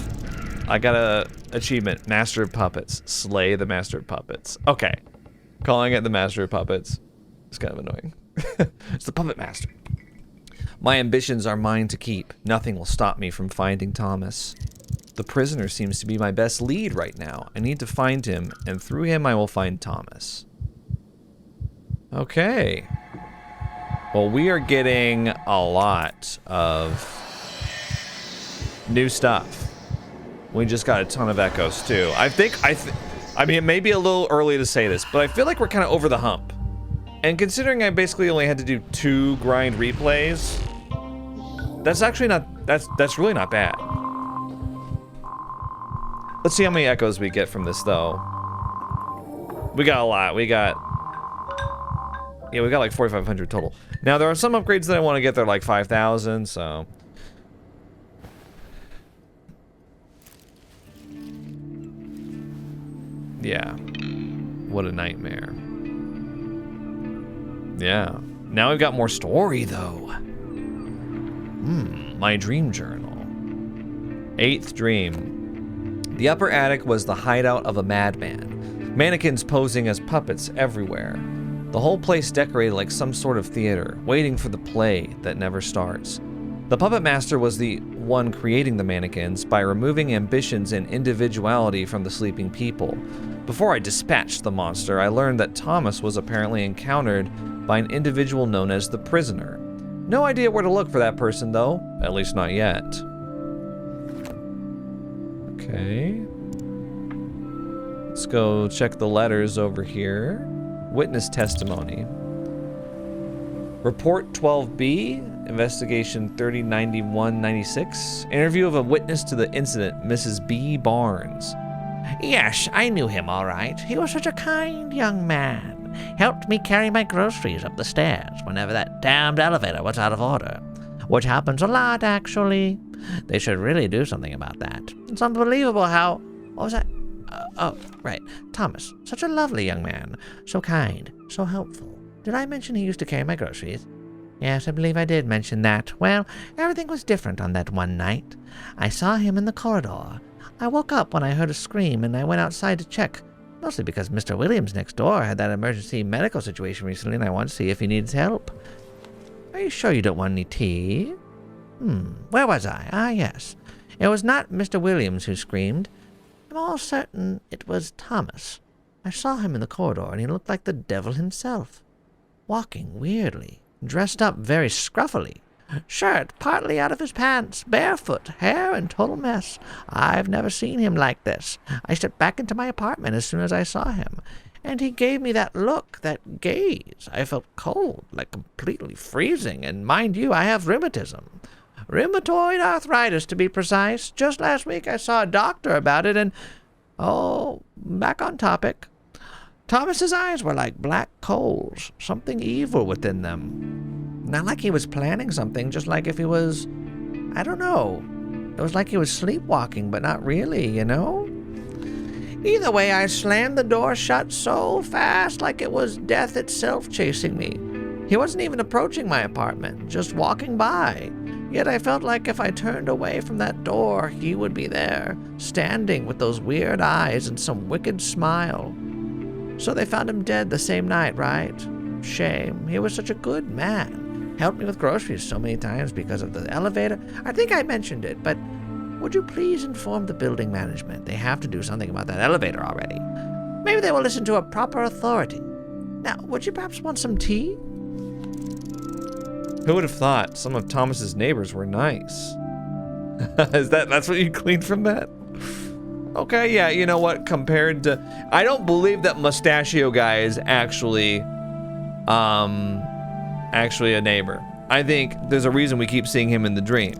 I got a achievement, Master of Puppets. Slay the Master of Puppets. Okay. Calling it the Master of Puppets is kind of annoying. It's the Puppet Master. My ambitions are mine to keep. Nothing will stop me from finding Thomas. The prisoner seems to be my best lead right now. I need to find him, and through him I will find Thomas. Okay. Well, we are getting a lot of new stuff. We just got a ton of echoes too. I mean, it may be a little early to say this, but I feel like we're kind of over the hump. And considering I basically only had to do 2 grind replays, that's actually not, that's really not bad. Let's see how many echoes we get from this though. We got a lot. We got like 4,500 total. Now there are some upgrades that I want to get. They're like 5,000, so. Yeah. What a nightmare. Yeah. Now we've got more story though. My dream journal. 8th dream. The upper attic was the hideout of a madman. Mannequins posing as puppets everywhere. The whole place decorated like some sort of theater, waiting for the play that never starts. The puppet master was the one creating the mannequins by removing ambitions and individuality from the sleeping people. Before I dispatched the monster, I learned that Thomas was apparently encountered by an individual known as the prisoner. No idea where to look for that person though, at least not yet. Okay. Let's go check the letters over here. Witness testimony. Report 12B, investigation 309196. Interview of a witness to the incident, Mrs. B. Barnes. Yes, I knew him all right. He was such a kind young man. Helped me carry my groceries up the stairs whenever that damned elevator was out of order. Which happens a lot, actually. They should really do something about that. It's unbelievable how... What was that? Oh, right. Thomas, such a lovely young man. So kind, so helpful. Did I mention he used to carry my groceries? Yes, I believe I did mention that. Well, everything was different on that one night. I saw him in the corridor. I woke up when I heard a scream and I went outside to check. Mostly because Mr. Williams next door had that emergency medical situation recently and I wanted to see if he needs help. Are you sure you don't want any tea? Where was I? Ah, yes. It was not Mr. Williams who screamed. I'm all certain it was Thomas. I saw him in the corridor and he looked like the devil himself. Walking weirdly, dressed up very scruffily. Shirt partly out of his pants, barefoot, hair in total mess. I've never seen him like this. I stepped back into my apartment as soon as I saw him, and he gave me that look, that gaze. I felt cold, like completely freezing, and mind you, I have rheumatism. Rheumatoid arthritis, to be precise. Just last week I saw a doctor about it, and... Oh, back on topic. Thomas's eyes were like black coals, something evil within them. Not like he was planning something, just like if he was, I don't know. It was like he was sleepwalking, but not really, you know? Either way, I slammed the door shut so fast like it was death itself chasing me. He wasn't even approaching my apartment, just walking by. Yet I felt like if I turned away from that door, he would be there, standing with those weird eyes and some wicked smile. So they found him dead the same night, right? Shame. He was such a good man. Helped me with groceries so many times because of the elevator. I think I mentioned it, but would you please inform the building management? They have to do something about that elevator already. Maybe they will listen to a proper authority. Now, would you perhaps want some tea? Who would have thought some of Thomas's neighbors were nice? That's what you gleaned from that? Okay, yeah, you know what? Compared to, I don't believe that Mustachio guy is actually a neighbor. I think there's a reason we keep seeing him in the dream.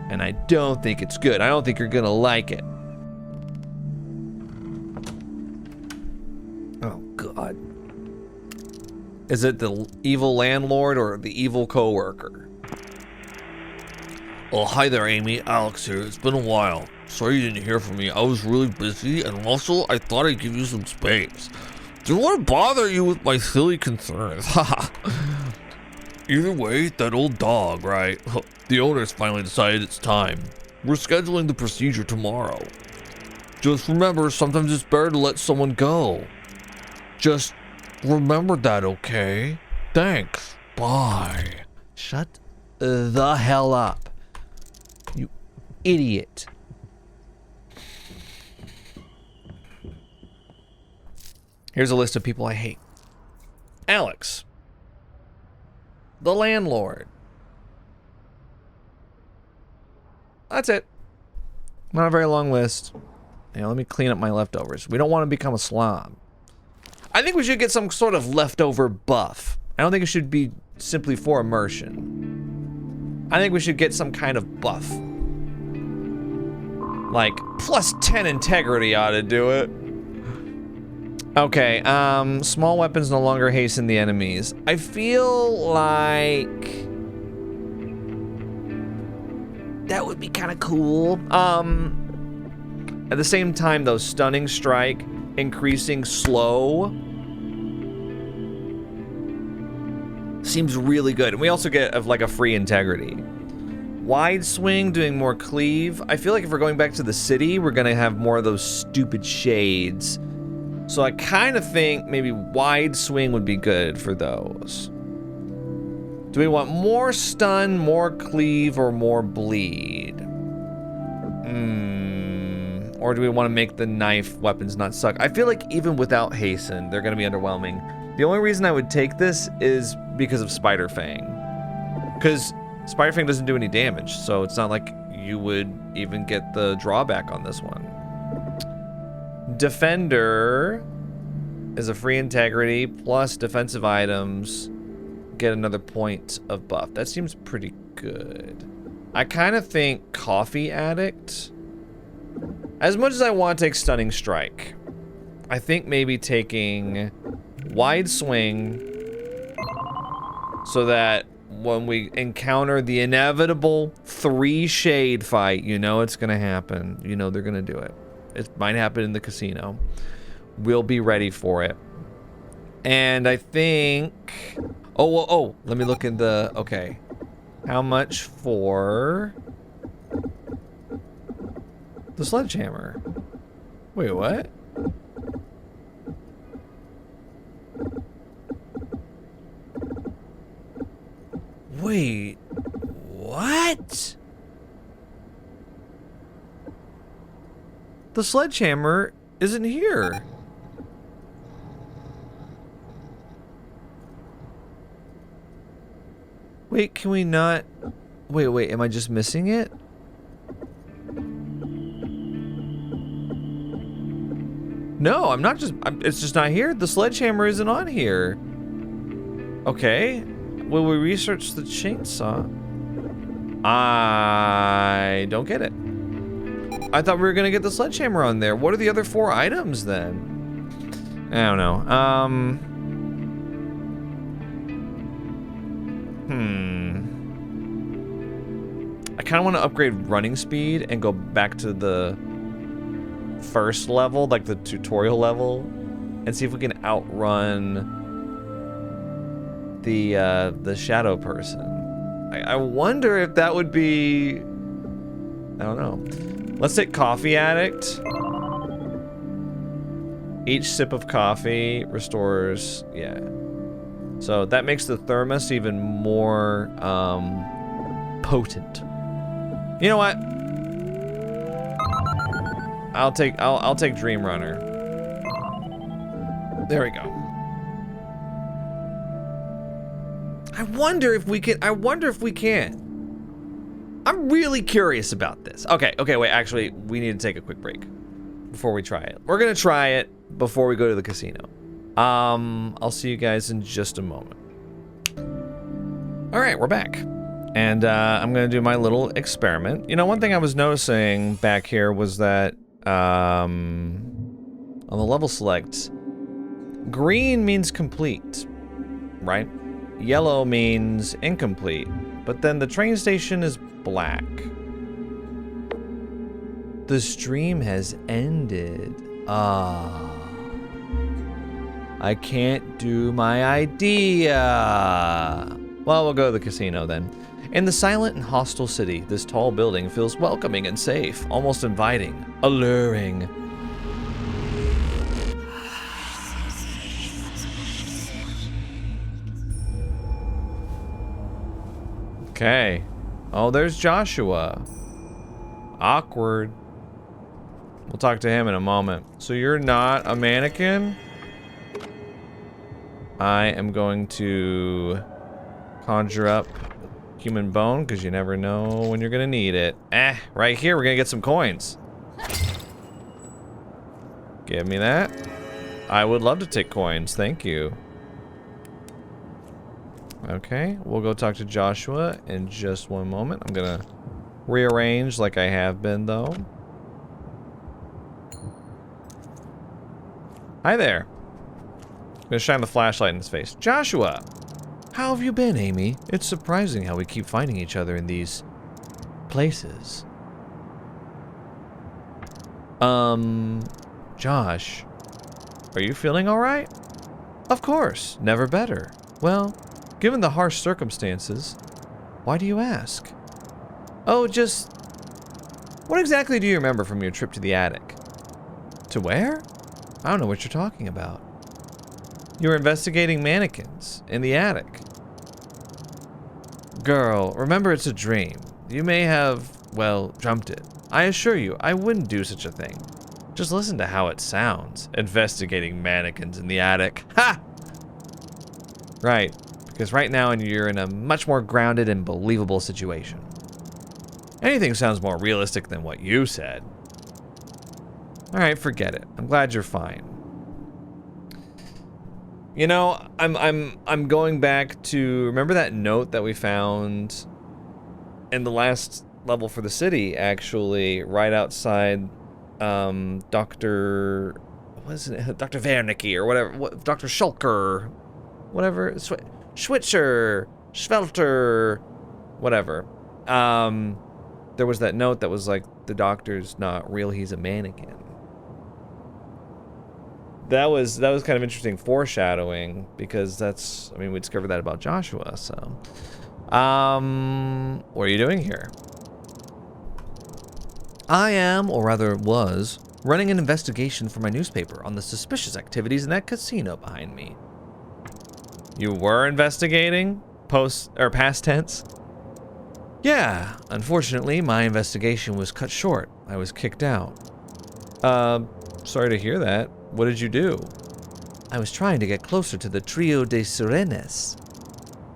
And I don't think it's good. I don't think you're gonna like it. Oh, God. Is it the evil landlord or the evil coworker? Oh, hi there, Amy. Alex here. It's been a while. Sorry you didn't hear from me. I was really busy, and also I thought I'd give you some space. Didn't want to bother you with my silly concerns. Haha. Either way, that old dog, right? The owners finally decided it's time. We're scheduling the procedure tomorrow. Just remember, sometimes it's better to let someone go. Just remember that, okay? Thanks. Bye. Shut the hell up. You idiot. Here's a list of people I hate. Alex. The landlord. That's it. Not a very long list. Now, let me clean up my leftovers. We don't want to become a slob. I think we should get some sort of leftover buff. I don't think it should be simply for immersion. I think we should get some kind of buff. Like, plus 10 integrity ought to do it. Okay, small weapons no longer hasten the enemies. I feel like that would be kind of cool. At the same time, though, stunning strike, increasing slow seems really good. And we also get like a free integrity. Wide swing, doing more cleave. I feel like if we're going back to the city, we're gonna have more of those stupid shades. So I kind of think maybe wide swing would be good for those. Do we want more stun, more cleave, or more bleed? Or do we want to make the knife weapons not suck? I feel like even without hasten, they're going to be underwhelming. The only reason I would take this is because of Spider Fang. Because Spider Fang doesn't do any damage, so it's not like you would even get the drawback on this one. Defender is a free integrity plus defensive items get another point of buff. That seems pretty good. I kind of think Coffee Addict, as much as I want to take Stunning Strike, I think maybe taking Wide Swing so that when we encounter the inevitable 3 shade fight, you know it's gonna happen. You know they're gonna do it. It might happen in the casino. We'll be ready for it. And I think... Oh, let me look in the... Okay. How much for... the sledgehammer? Wait, what? Wait, what? The sledgehammer isn't here. Wait, can we not? Wait, am I just missing it? No, I'm not just, it's just not here. The sledgehammer isn't on here. Okay. Will we research the chainsaw? I don't get it. I thought we were gonna get the sledgehammer on there. What are the other 4 items then? I don't know. I kind of want to upgrade running speed and go back to the first level, like the tutorial level, and see if we can outrun the shadow person. I wonder if that would be, I don't know. Let's take Coffee Addict. Each sip of coffee restores, yeah. So that makes the thermos even more potent. You know what? I'll take Dream Runner. There we go. I wonder if we can. I'm really curious about this. Okay, wait, actually, we need to take a quick break before we try it. We're gonna try it before we go to the casino. I'll see you guys in just a moment. All right, we're back. And I'm gonna do my little experiment. You know, one thing I was noticing back here was that on the level select, green means complete, right? Yellow means incomplete, but then the train station is black. The stream has ended. I can't do my idea. Well, we'll go to the casino then. In the silent and hostile city, this tall building feels welcoming and safe, almost inviting, alluring. Okay. Oh, there's Joshua. Awkward. We'll talk to him in a moment. So you're not a mannequin? I am going to conjure up human bone, because you never know when you're gonna need it. Right here, we're gonna get some coins. Give me that. I would love to take coins, thank you. Okay, we'll go talk to Joshua in just one moment. I'm gonna rearrange like I have been, though. Hi there. I'm gonna shine the flashlight in his face. Joshua! How have you been, Amy? It's surprising how we keep finding each other in these places. Josh, are you feeling alright? Of course, never better. Well, given the harsh circumstances, why do you ask? Oh, just... What exactly do you remember from your trip to the attic? To where? I don't know what you're talking about. You were investigating mannequins in the attic. Girl, remember it's a dream. You may have, well, dreamt it. I assure you, I wouldn't do such a thing. Just listen to how it sounds. Investigating mannequins in the attic. Ha! Right, because right now you're in a much more grounded and believable situation. Anything sounds more realistic than what you said. Alright, forget it. I'm glad you're fine. You know, I'm going back to, remember that note that we found in the last level for the city, actually, right outside Dr. Wernicke or whatever, Dr. Shulker, whatever, Schwitzer, Schvelter, whatever. There was that note that was like, the doctor's not real, he's a mannequin. That was kind of interesting foreshadowing, because that's, I mean, we discovered that about Joshua, so. What are you doing here? I am, or rather was, running an investigation for my newspaper on the suspicious activities in that casino behind me. You were investigating? Past tense? Yeah, unfortunately, my investigation was cut short. I was kicked out. Sorry to hear that. What did you do? I was trying to get closer to the Trio de Sirenes.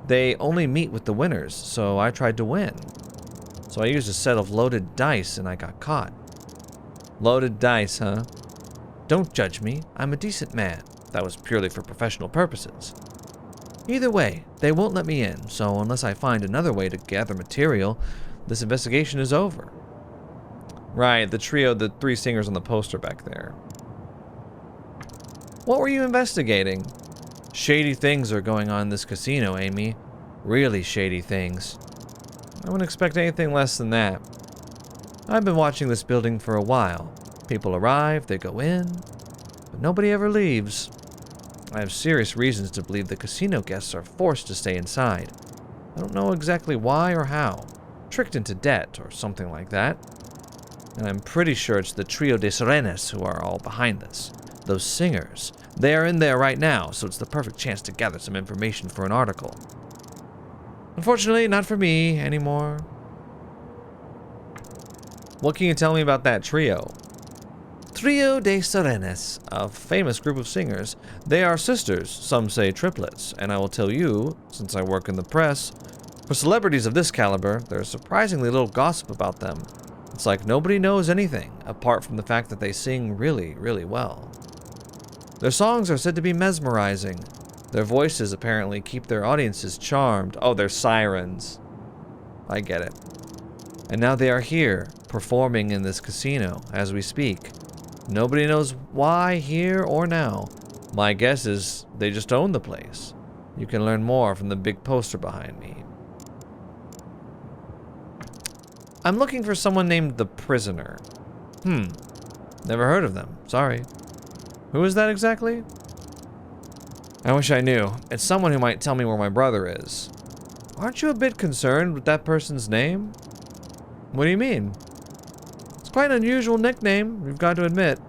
They only meet with the winners, so I tried to win. So I used a set of loaded dice and I got caught. Loaded dice, huh? Don't judge me. I'm a decent man. That was purely for professional purposes. Either way, they won't let me in, so unless I find another way to gather material, this investigation is over. Right, the trio, the three singers on the poster back there. What were you investigating? Shady things are going on in this casino, Amy. Really shady things. I wouldn't expect anything less than that. I've been watching this building for a while. People arrive, they go in, but nobody ever leaves. I have serious reasons to believe the casino guests are forced to stay inside. I don't know exactly why or how. Tricked into debt or something like that. And I'm pretty sure it's the Trio de Sirenes who are all behind this. Those singers. They are in there right now, so it's the perfect chance to gather some information for an article. Unfortunately, not for me anymore. What can you tell me about that trio? Trio de Sirenes, a famous group of singers. They are sisters, some say triplets, and I will tell you, since I work in the press, for celebrities of this caliber, there's surprisingly little gossip about them. It's like nobody knows anything, apart from the fact that they sing really, really well. Their songs are said to be mesmerizing. Their voices apparently keep their audiences charmed. Oh, they're sirens. I get it. And now they are here, performing in this casino, as we speak. Nobody knows why, here or now. My guess is they just own the place. You can learn more from the big poster behind me. I'm looking for someone named The Prisoner. Never heard of them. Sorry. Who is that exactly? I wish I knew. It's someone who might tell me where my brother is. Aren't you a bit concerned with that person's name? What do you mean? It's quite an unusual nickname, you've got to admit.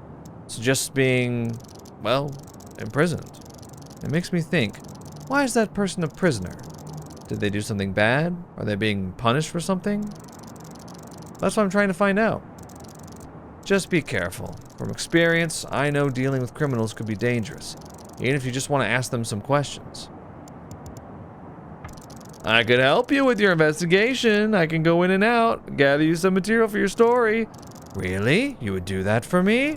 Suggests being, well, imprisoned. It makes me think, why is that person a prisoner? Did they do something bad? Are they being punished for something? That's what I'm trying to find out. Just be careful. From experience, I know dealing with criminals could be dangerous, even if you just want to ask them some questions. I could help you with your investigation. I can go in and out, gather you some material for your story. Really? You would do that for me?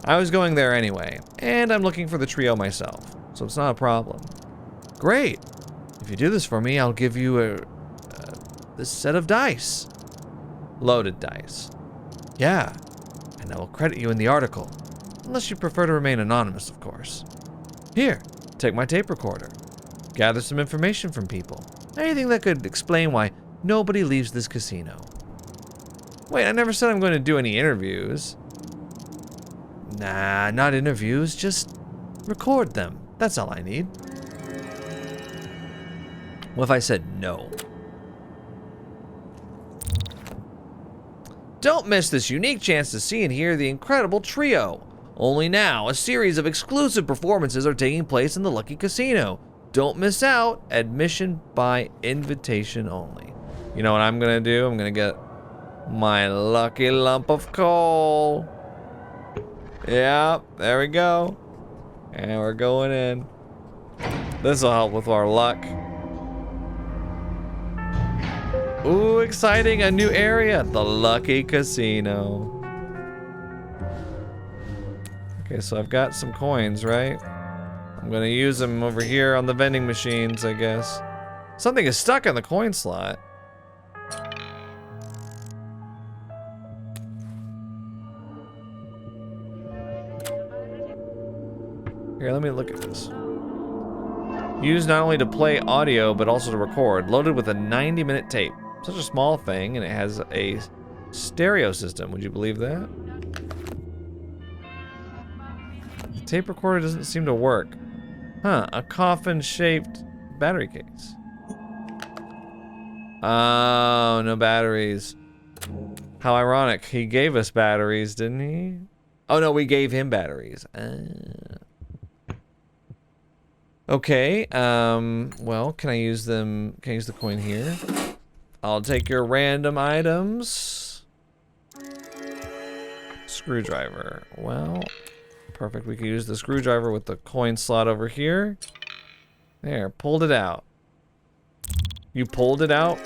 I was going there anyway, and I'm looking for the trio myself, so it's not a problem. Great. If you do this for me, I'll give you this set of dice. Loaded dice. Yeah, and I will credit you in the article, unless you prefer to remain anonymous, of course. Here, take my tape recorder. Gather some information from people. Anything that could explain why nobody leaves this casino. Wait, I never said I'm going to do any interviews. Nah, not interviews, just record them. That's all I need. What if I said no? Don't miss this unique chance to see and hear the incredible trio. Only now, a series of exclusive performances are taking place in the Lucky Casino. Don't miss out. Admission by invitation only. You know what I'm gonna do? I'm gonna get my lucky lump of coal. Yeah, there we go. And we're going in. This will help with our luck. Ooh, exciting, a new area, the Lucky Casino. Okay, so I've got some coins, right? I'm gonna use them over here on the vending machines, I guess. Something is stuck in the coin slot. Here, let me look at this. Used not only to play audio, but also to record. Loaded with a 90-minute tape. Such a small thing, and it has a stereo system. Would you believe that? The tape recorder doesn't seem to work. Huh, a coffin-shaped battery case. Oh, no batteries. How ironic. He gave us batteries, didn't he? Oh, no, we gave him batteries. Okay, well, can I use them? Can I use the coin here? I'll take your random items. Screwdriver. Well, perfect. We can use the screwdriver with the coin slot over here. There, pulled it out. You pulled it out?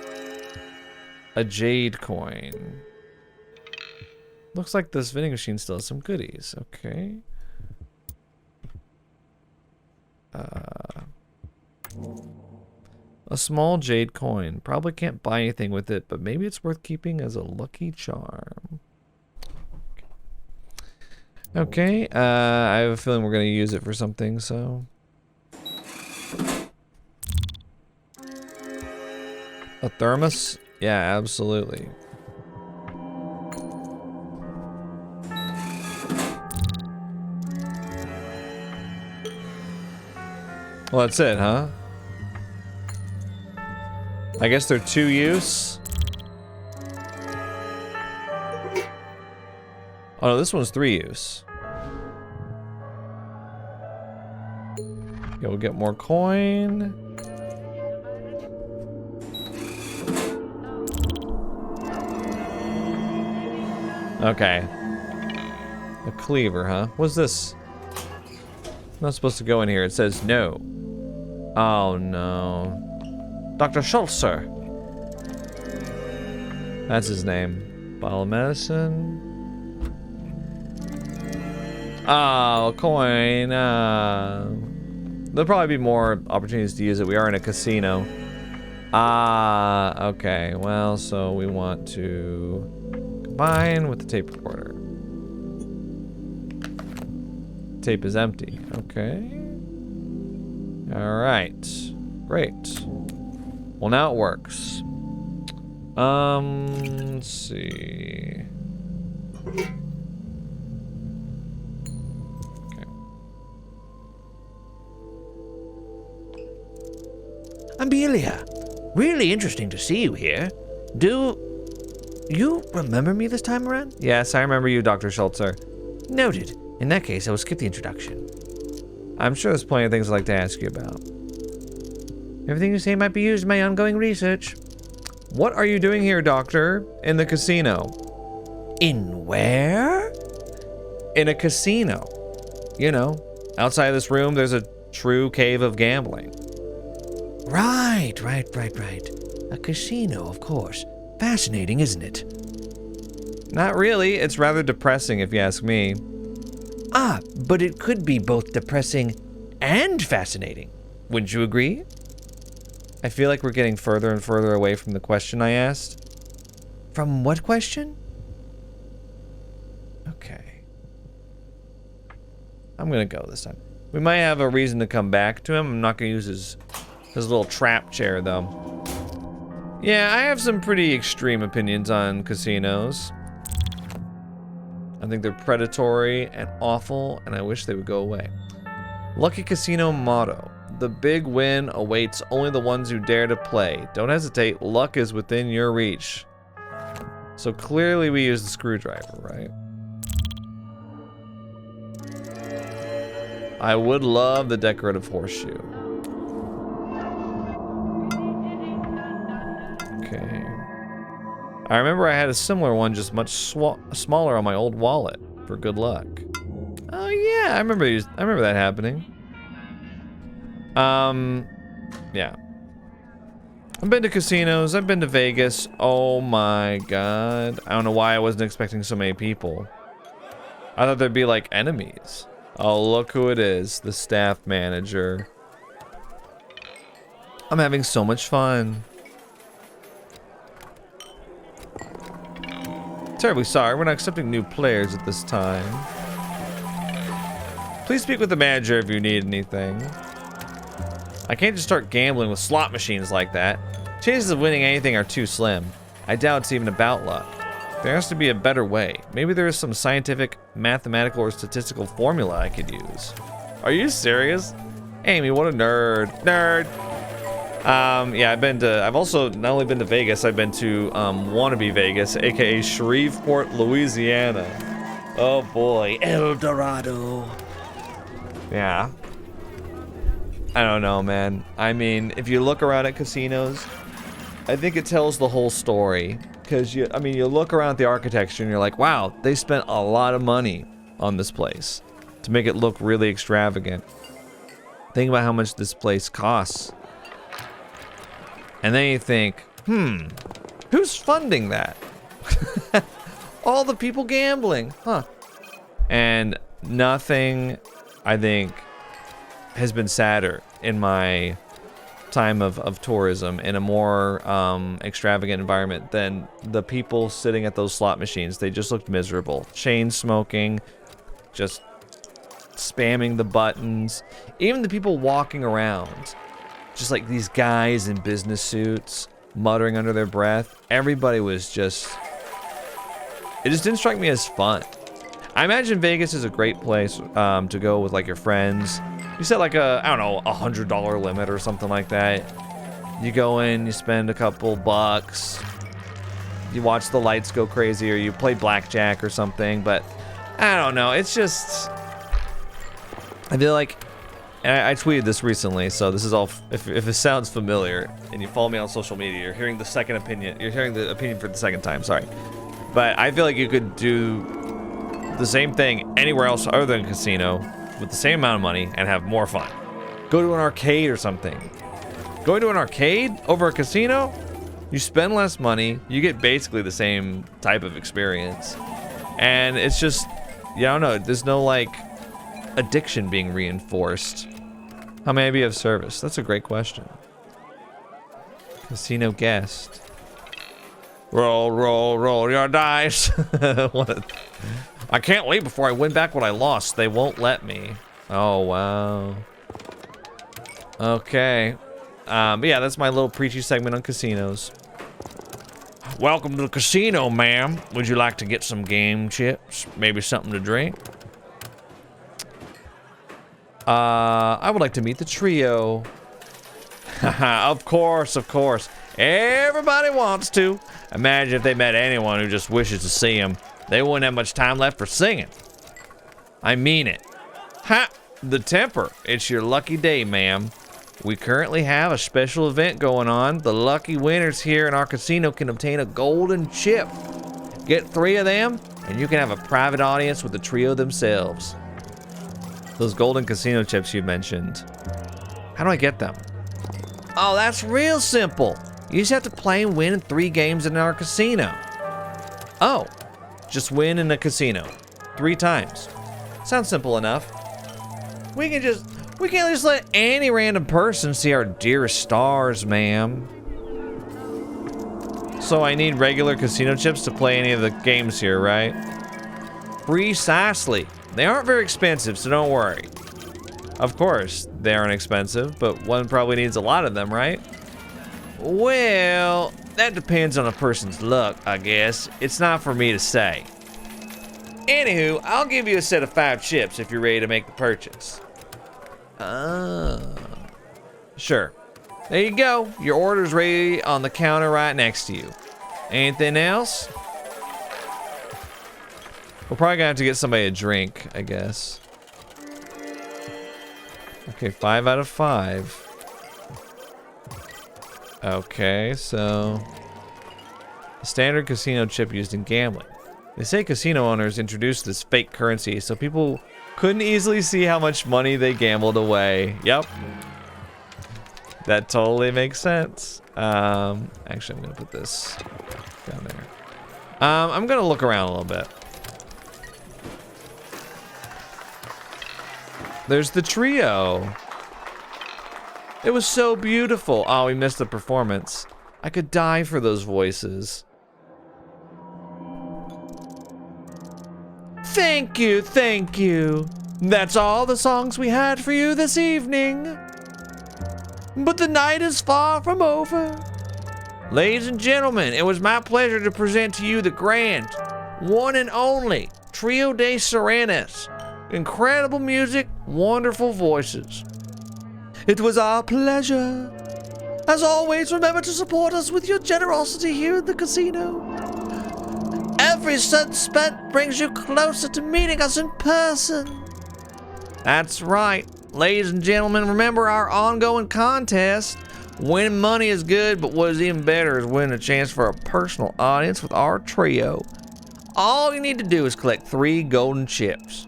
A jade coin. Looks like this vending machine still has some goodies. Okay. A small jade coin. Probably can't buy anything with it, but maybe it's worth keeping as a lucky charm. Okay, I have a feeling we're gonna use it for something, so. A thermos? Yeah, absolutely. Well, that's it, huh? I guess they're 2 use. Oh no, this one's 3 use. Okay, we'll get more coin. Okay. A cleaver, huh? What's this? I'm not supposed to go in here. It says no. Oh no. Dr. Schultz, sir. That's his name. Bottle of medicine. Oh, coin. There'll probably be more opportunities to use it. We are in a casino. Okay. Well, so we want to combine with the tape recorder. Tape is empty. Okay. Alright. Great. Well, now it works. Let's see. Okay. Amelia, really interesting to see you here. Do you remember me this time around? Yes, I remember you, Dr. Schultzer. Noted. In that case, I will skip the introduction. I'm sure there's plenty of things I'd like to ask you about. Everything you say might be used in my ongoing research. What are you doing here, Doctor? In the casino. In where? In a casino. You know, outside of this room, there's a true cave of gambling. Right. A casino, of course. Fascinating, isn't it? Not really. It's rather depressing, if you ask me. Ah, but it could be both depressing and fascinating. Wouldn't you agree? I feel like we're getting further and further away from the question I asked. From what question? Okay. I'm gonna go this time. We might have a reason to come back to him. I'm not gonna use his little trap chair, though. Yeah, I have some pretty extreme opinions on casinos. I think they're predatory and awful, and I wish they would go away. Lucky Casino motto. The big win awaits only the ones who dare to play. Don't hesitate, luck is within your reach. So clearly we use the screwdriver, right? I would love the decorative horseshoe. Okay. I remember I had a similar one, just much smaller on my old wallet for good luck. Oh yeah, I remember that happening. Yeah. I've been to casinos, I've been to Vegas. Oh my god. I don't know why I wasn't expecting so many people. I thought there'd be like enemies. Oh, look who it is, the staff manager. I'm having so much fun. Terribly sorry, we're not accepting new players at this time. Please speak with the manager if you need anything. I can't just start gambling with slot machines like that. Chances of winning anything are too slim. I doubt it's even about luck. There has to be a better way. Maybe there is some scientific, mathematical, or statistical formula I could use. Are you serious? Amy, what a nerd. Nerd! Yeah, I've also not only been to Vegas, I've been to, Wannabe Vegas, aka Shreveport, Louisiana. Oh boy, El Dorado. Yeah. I don't know, man. I mean, if you look around at casinos, I think it tells the whole story. Because, you look around at the architecture and you're like, wow, they spent a lot of money on this place to make it look really extravagant. Think about how much this place costs. And then you think, who's funding that? All the people gambling, huh? And nothing, I think, has been sadder in my time of tourism in a more extravagant environment than the people sitting at those slot machines. They just looked miserable. Chain smoking, just spamming the buttons. Even the people walking around, just like these guys in business suits, muttering under their breath. Everybody was just... It just didn't strike me as fun. I imagine Vegas is a great place to go with like your friends. You set like a, I don't know, $100 limit or something like that. You go in, you spend a couple bucks. You watch the lights go crazy, or you play blackjack or something. But I don't know. It's just... I feel like... I tweeted this recently, so this is all... If it sounds familiar, and you follow me on social media, you're hearing the second opinion. You're hearing the opinion for the second time, sorry. But I feel like you could do the same thing anywhere else other than a casino with the same amount of money and have more fun. Go to an arcade or something. Going to an arcade over a casino, you spend less money, you get basically the same type of experience. And it's just, yeah, I don't know, there's no like addiction being reinforced. How may I be of service? That's a great question. Casino guest. Roll, roll, roll your dice. I can't leave before I win back what I lost. They won't let me. Oh, wow. Okay. But yeah, that's my little preachy segment on casinos. Welcome to the casino, ma'am. Would you like to get some game chips? Maybe something to drink? I would like to meet the trio. Of course, of course. Everybody wants to. Imagine if they met anyone who just wishes to see them. They wouldn't have much time left for singing. I mean it. Ha! The temper. It's your lucky day, ma'am. We currently have a special event going on. The lucky winners here in our casino can obtain a golden chip. Get 3 of them, and you can have a private audience with the trio themselves. Those golden casino chips you mentioned. How do I get them? Oh, that's real simple. You just have to play and win in 3 games in our casino. Oh, just win in a casino 3 times. Sounds simple enough. We can't just let any random person see our dearest stars, ma'am. So I need regular casino chips to play any of the games here, right? Precisely. They aren't very expensive, so don't worry. Of course, they aren't expensive, but one probably needs a lot of them, right? Well, that depends on a person's luck, I guess. It's not for me to say. Anywho, I'll give you a set of 5 chips if you're ready to make the purchase. Sure. There you go. Your order's ready on the counter right next to you. Anything else? We're probably gonna have to get somebody a drink, I guess. Okay, 5 out of 5. Okay, so... a standard casino chip used in gambling. They say casino owners introduced this fake currency so people couldn't easily see how much money they gambled away. Yep. That totally makes sense. Actually, I'm gonna put this down there. I'm gonna look around a little bit. There's the trio. It was so beautiful. Oh, we missed the performance. I could die for those voices. Thank you, thank you. That's all the songs we had for you this evening. But the night is far from over. Ladies and gentlemen, it was my pleasure to present to you the grand, one and only Trio de Serenas. Incredible music, wonderful voices. It was our pleasure. As always, remember to support us with your generosity here at the casino. Every cent spent brings you closer to meeting us in person. That's right. Ladies and gentlemen, remember our ongoing contest. Winning money is good, but what is even better is winning a chance for a personal audience with our trio. All you need to do is collect 3 golden chips.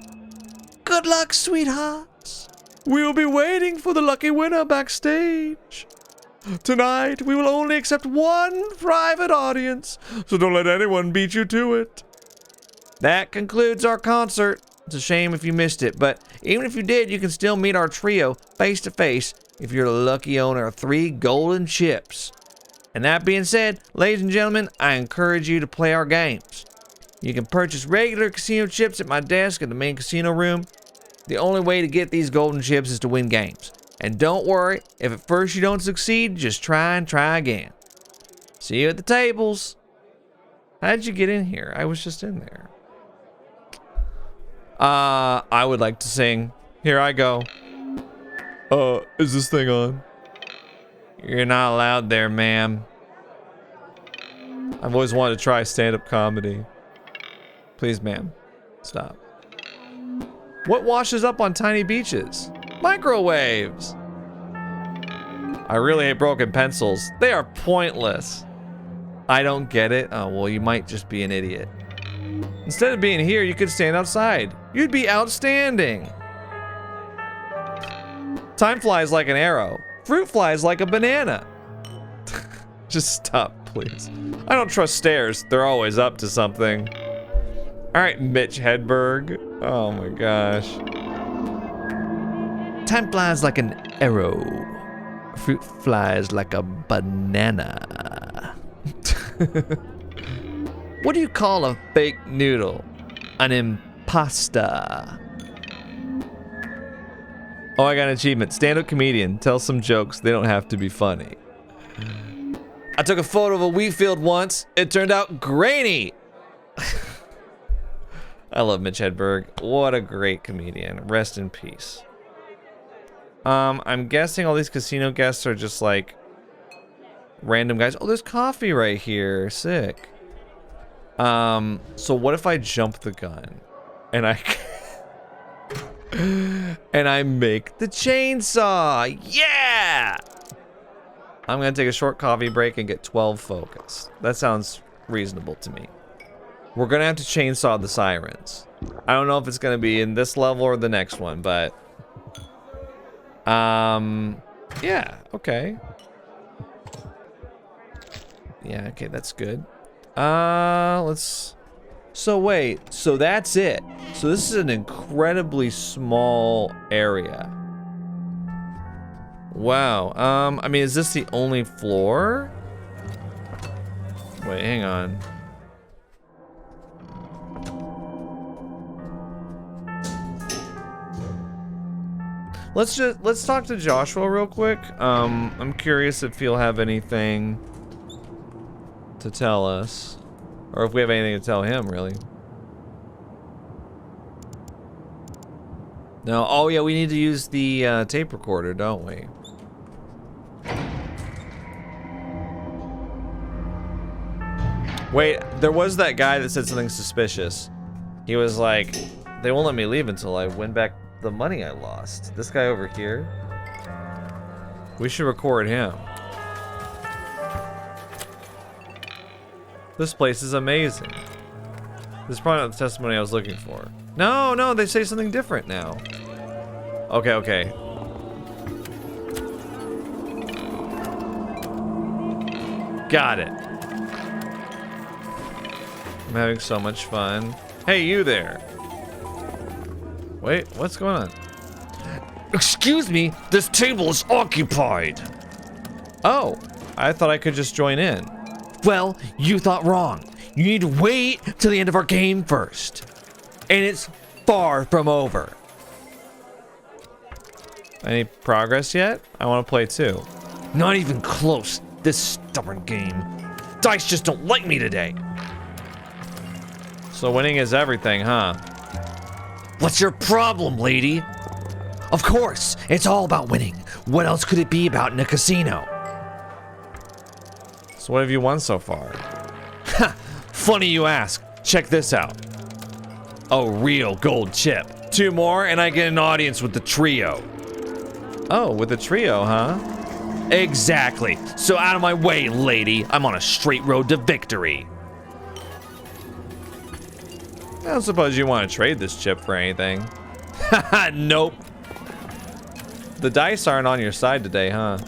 Good luck, sweethearts. We will be waiting for the lucky winner backstage. Tonight, we will only accept 1 private audience, so don't let anyone beat you to it. That concludes our concert. It's a shame if you missed it, but even if you did, you can still meet our trio face to face if you're the lucky owner of 3 golden chips. And that being said, ladies and gentlemen, I encourage you to play our games. You can purchase regular casino chips at my desk in the main casino room. The only way to get these golden chips is to win games. And don't worry, if at first you don't succeed, just try and try again. See you at the tables. How did you get in here? I was just in there. I would like to sing. Here I go. Is this thing on? You're not allowed there, ma'am. I've always wanted to try stand-up comedy. Please, ma'am, stop. What washes up on tiny beaches? Microwaves. I really hate broken pencils. They are pointless. I don't get it. Oh, well, you might just be an idiot. Instead of being here, you could stand outside. You'd be outstanding. Time flies like an arrow. Fruit flies like a banana. Just stop, please. I don't trust stairs. They're always up to something. All right, Mitch Hedberg. Oh my gosh. Time flies like an arrow. Fruit flies like a banana. What do you call a fake noodle? An impasta. Oh, I got an achievement. Stand-up comedian. Tell some jokes. They don't have to be funny. I took a photo of a wheat field once. It turned out grainy. I love Mitch Hedberg. What a great comedian. Rest in peace. I'm guessing all these casino guests are just like random guys. Oh, there's coffee right here. Sick. So what if I jump the gun and I and I make the chainsaw? Yeah! I'm gonna take a short coffee break and get 12 focus. That sounds reasonable to me. We're gonna have to chainsaw the sirens. I don't know if it's gonna be in this level or the next one, but yeah, okay. Yeah, okay, that's good. Let's... So wait, so that's it. So this is an incredibly small area. Wow, I mean, is this the only floor? Wait, hang on. Let's talk to Joshua real quick. I'm curious if he'll have anything to tell us, or if we have anything to tell him, really. No, oh yeah, we need to use the tape recorder, don't we? Wait, there was that guy that said something suspicious. He was like, they won't let me leave until I win back the money I lost. This guy over here. We should record him. This place is amazing. This is probably not the testimony I was looking for. No, no, they say something different now. Okay, okay. Got it. I'm having so much fun. Hey, you there. Wait, what's going on? Excuse me, this table is occupied. Oh, I thought I could just join in. Well, you thought wrong. You need to wait till the end of our game first. And it's far from over. Any progress yet? I want to play too. Not even close, this stubborn game. Dice just don't like me today. So winning is everything, huh? What's your problem, lady? Of course, it's all about winning. What else could it be about in a casino? So what have you won so far? Ha! Funny you ask. Check this out. A real gold chip. 2 more and I get an audience with the trio. Oh, with the trio, huh? Exactly. So out of my way, lady. I'm on a straight road to victory. I don't suppose you want to trade this chip for anything. Haha, nope. The dice aren't on your side today, huh?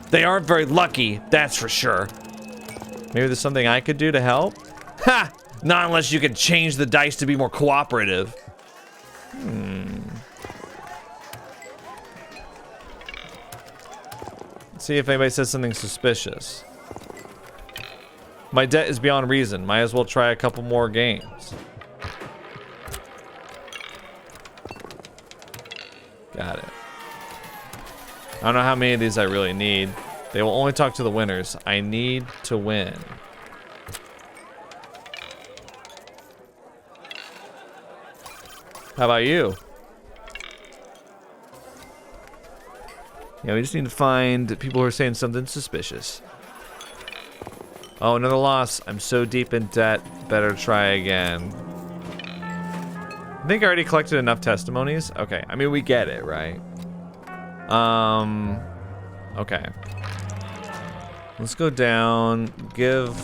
They aren't very lucky, that's for sure. Maybe there's something I could do to help? Ha! Not unless you can change the dice to be more cooperative. Let's see if anybody says something suspicious. My debt is beyond reason. Might as well try a couple more games. Got it. I don't know how many of these I really need. They will only talk to the winners. I need to win. How about you? Yeah, we just need to find people who are saying something suspicious. Oh, another loss. I'm so deep in debt. Better try again. I think I already collected enough testimonies. Okay, I mean, we get it, right? Okay. Let's go down. Give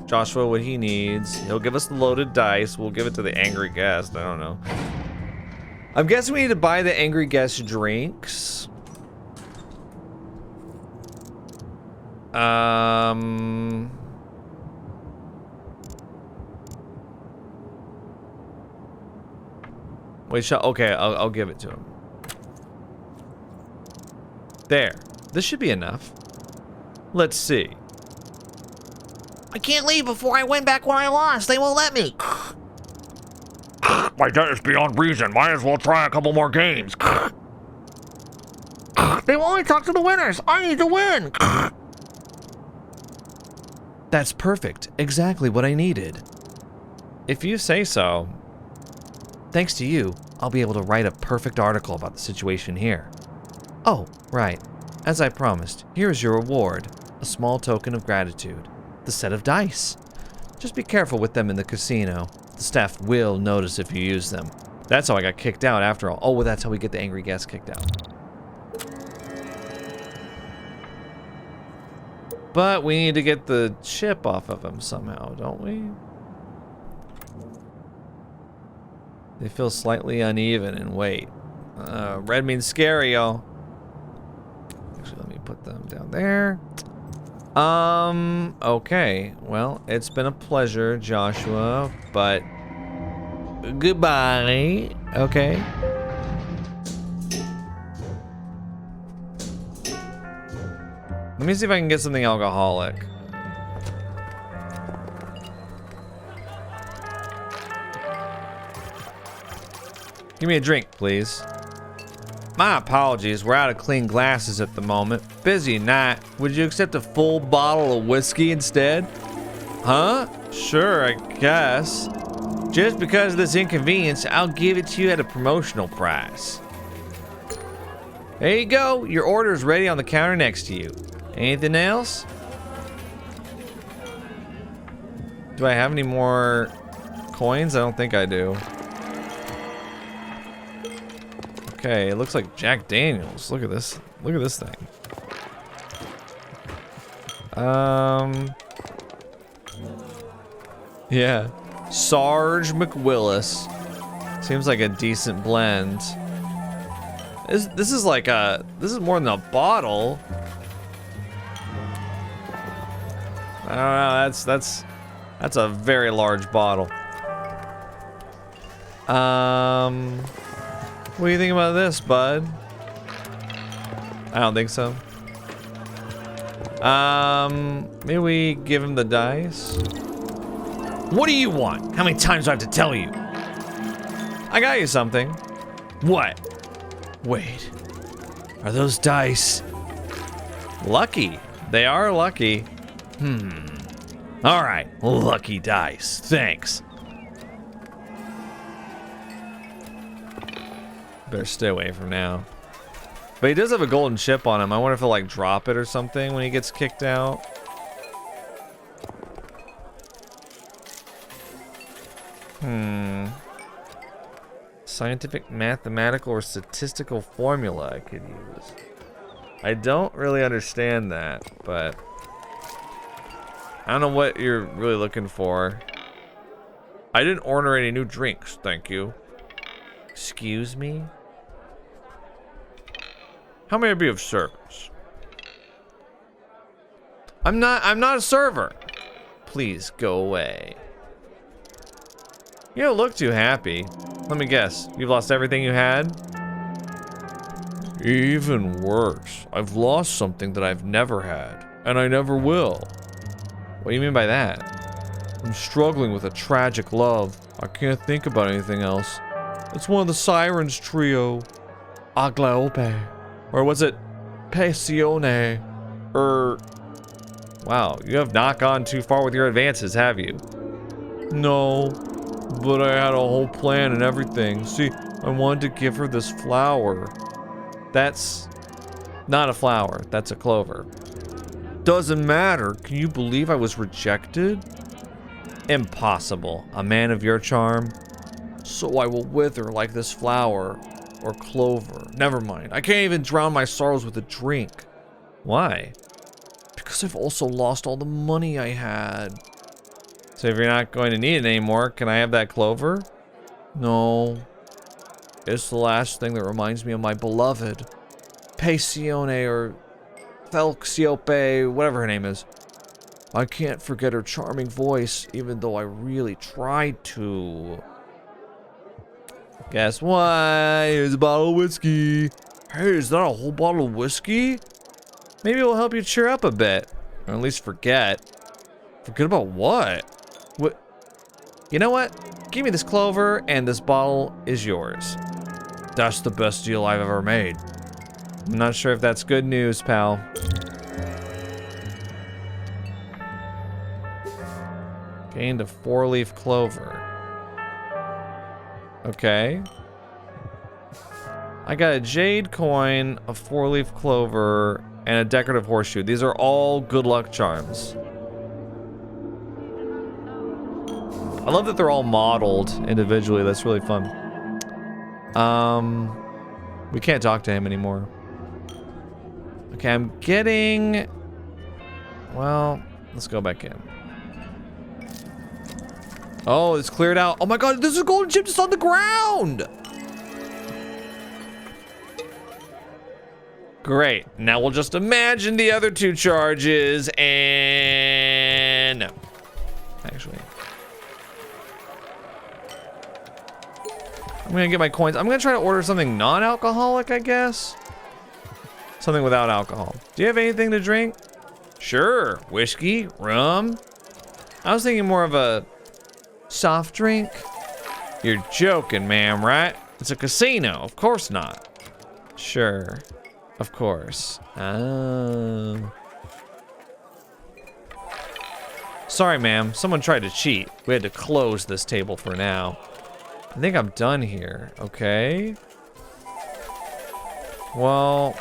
Joshua what he needs. He'll give us the loaded dice. We'll give it to the angry guest. I don't know. I'm guessing we need to buy the angry guest drinks. Wait, okay, I'll give it to him. There. This should be enough. Let's see. I can't leave before I win back what I lost. They won't let me. My debt is beyond reason. Might as well try a couple more games. They will only talk to the winners. I need to win. That's perfect. Exactly what I needed. If you say so. Thanks to you, I'll be able to write a perfect article about the situation here. Oh, right. As I promised, here is your reward. A small token of gratitude. The set of dice. Just be careful with them in the casino. The staff will notice if you use them. That's how I got kicked out after all. Oh, well, that's how we get the angry guest kicked out. But we need to get the chip off of him somehow, don't we? They feel slightly uneven in weight. Red means scary, y'all. Actually, let me put them down there. Okay. Well, it's been a pleasure, Joshua, but goodbye. Okay. Let me see if I can get something alcoholic. Give me a drink, please. My apologies, we're out of clean glasses at the moment. Busy night. Would you accept a full bottle of whiskey instead? Huh? Sure, I guess. Just because of this inconvenience, I'll give it to you at a promotional price. There you go. Your order is ready on the counter next to you. Anything else? Do I have any more coins? I don't think I do. Okay, it looks like Jack Daniels. Look at this. Look at this thing. Yeah. Sarge McWillis. Seems like a decent blend. This is like this is more than a bottle. I don't know, that's a very large bottle. What do you think about this, bud? I don't think so. Maybe we give him the dice. What do you want? How many times do I have to tell you? I got you something. What? Wait. Are those dice lucky? They are lucky. All right, lucky dice. Thanks. Better stay away from now. But he does have a golden chip on him. I wonder if he'll like drop it or something when he gets kicked out. Scientific, mathematical, or statistical formula I could use. I don't really understand that, but I don't know what you're really looking for. I didn't order any new drinks, thank you. Excuse me? How may I be of service? I'm not a server. Please go away. You don't look too happy. Let me guess, you've lost everything you had? Even worse, I've lost something that I've never had, and I never will. What do you mean by that? I'm struggling with a tragic love. I can't think about anything else. It's one of the Sirens trio. Aglaope. Or was it Passione? Wow, you have not gone too far with your advances, have you? No, but I had a whole plan and everything. See, I wanted to give her this flower. That's not a flower, that's a clover. Doesn't matter. Can you believe I was rejected? Impossible. A man of your charm? So I will wither like this flower or clover. Never mind. I can't even drown my sorrows with a drink. Why? Because I've also lost all the money I had. So if you're not going to need it anymore, can I have that clover? No. It's the last thing that reminds me of my beloved. Passione or Felxiope, whatever her name is. I can't forget her charming voice, even though I really tried to. Guess what? Here's a bottle of whiskey. Hey, is that a whole bottle of whiskey? Maybe it will help you cheer up a bit. Or at least forget. Forget about what? What? You know what? Give me this clover and this bottle is yours. That's the best deal I've ever made. I'm not sure if that's good news, pal. Gained a 4-leaf clover. Okay. I got a jade coin, a 4-leaf clover, and a decorative horseshoe. These are all good luck charms. I love that they're all modeled individually. That's really fun. We can't talk to him anymore. Okay, I'm getting... Well, let's go back in. Oh, it's cleared out. Oh my god, there's a golden chip just on the ground! Great. Now we'll just imagine the other 2 charges and... No. Actually. I'm gonna get my coins. I'm gonna try to order something non-alcoholic, I guess. Something without alcohol. Do you have anything to drink? Sure. Whiskey, rum. I was thinking more of a soft drink. You're joking, ma'am, right? It's a casino. Of course not. Sure. Of course. Oh. Sorry, ma'am. Someone tried to cheat. We had to close this table for now. I think I'm done here. Okay. Well...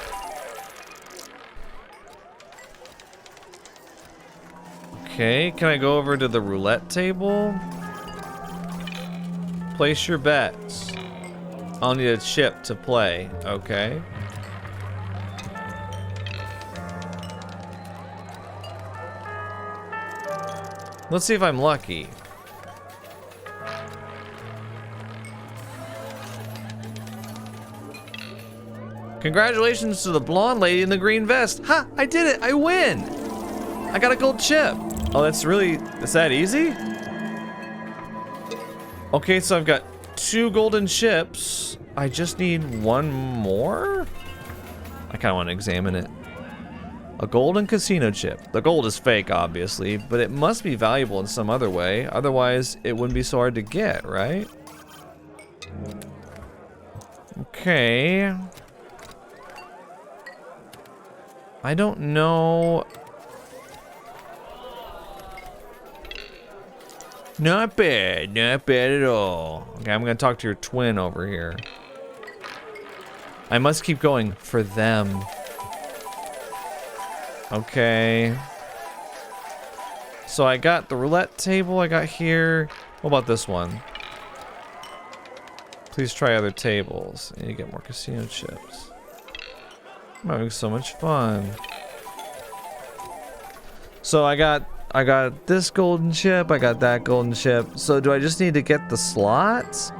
Okay, can I go over to the roulette table? Place your bets. I'll need a chip to play. Okay. Let's see if I'm lucky. Congratulations to the blonde lady in the green vest. Ha! I did it! I win! I got a gold chip. Oh, that's that easy? Okay, so I've got 2 golden chips. I just need 1 more? I kind of want to examine it. A golden casino chip. The gold is fake, obviously, but it must be valuable in some other way. Otherwise, it wouldn't be so hard to get, right? Okay. I don't know. Not bad at all. Okay, I'm gonna talk to your twin over here. I must keep going for them. Okay. So I got the roulette table I got here. What about this one? Please try other tables. I need to get more casino chips. I'm having so much fun. So I got this golden chip, I got that golden chip. So do I just need to get the slots?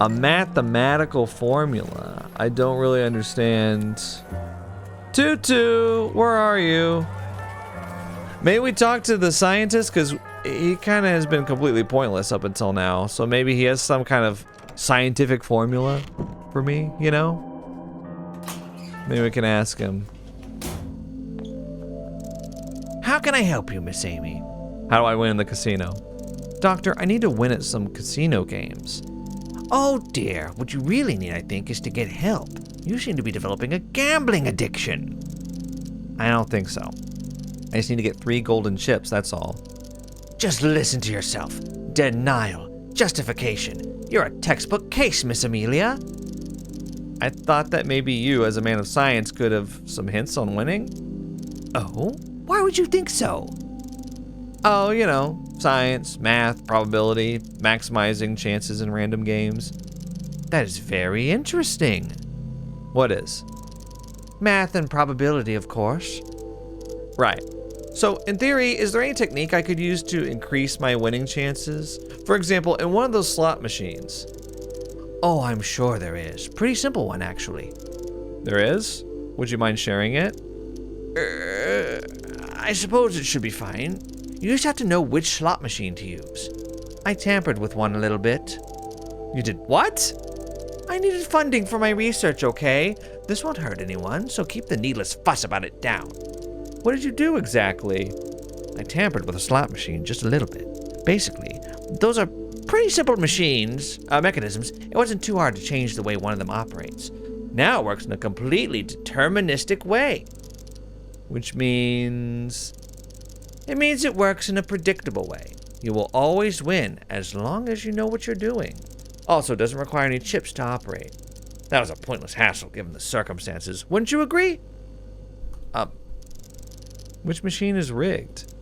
A mathematical formula. I don't really understand. Tutu, where are you? Maybe we talk to the scientist, because he kind of has been completely pointless up until now. So maybe he has some kind of scientific formula for me, you know? Maybe we can ask him. How can I help you, Miss Amy? How do I win in the casino? Doctor, I need to win at some casino games. Oh dear, what you really need, I think, is to get help. You seem to be developing a gambling addiction. I don't think so. I just need to get 3 golden chips, that's all. Just listen to yourself. Denial. Justification. You're a textbook case, Miss Amelia. I thought that maybe you, as a man of science, could have some hints on winning. Oh? Why would you think so? Oh, you know, science, math, probability, maximizing chances in random games. That is very interesting. What is? Math and probability, of course. Right. So, in theory, is there any technique I could use to increase my winning chances? For example, in one of those slot machines. Oh, I'm sure there is. Pretty simple one, actually. There is? Would you mind sharing it? I suppose it should be fine. You just have to know which slot machine to use. I tampered with one a little bit. You did what? I needed funding for my research, okay? This won't hurt anyone, so keep the needless fuss about it down. What did you do exactly? I tampered with a slot machine just a little bit. Basically, those are pretty simple mechanisms. It wasn't too hard to change the way one of them operates. Now it works in a completely deterministic way. Which means... It means it works in a predictable way. You will always win as long as you know what you're doing. Also, it doesn't require any chips to operate. That was a pointless hassle given the circumstances. Wouldn't you agree? Which machine is rigged?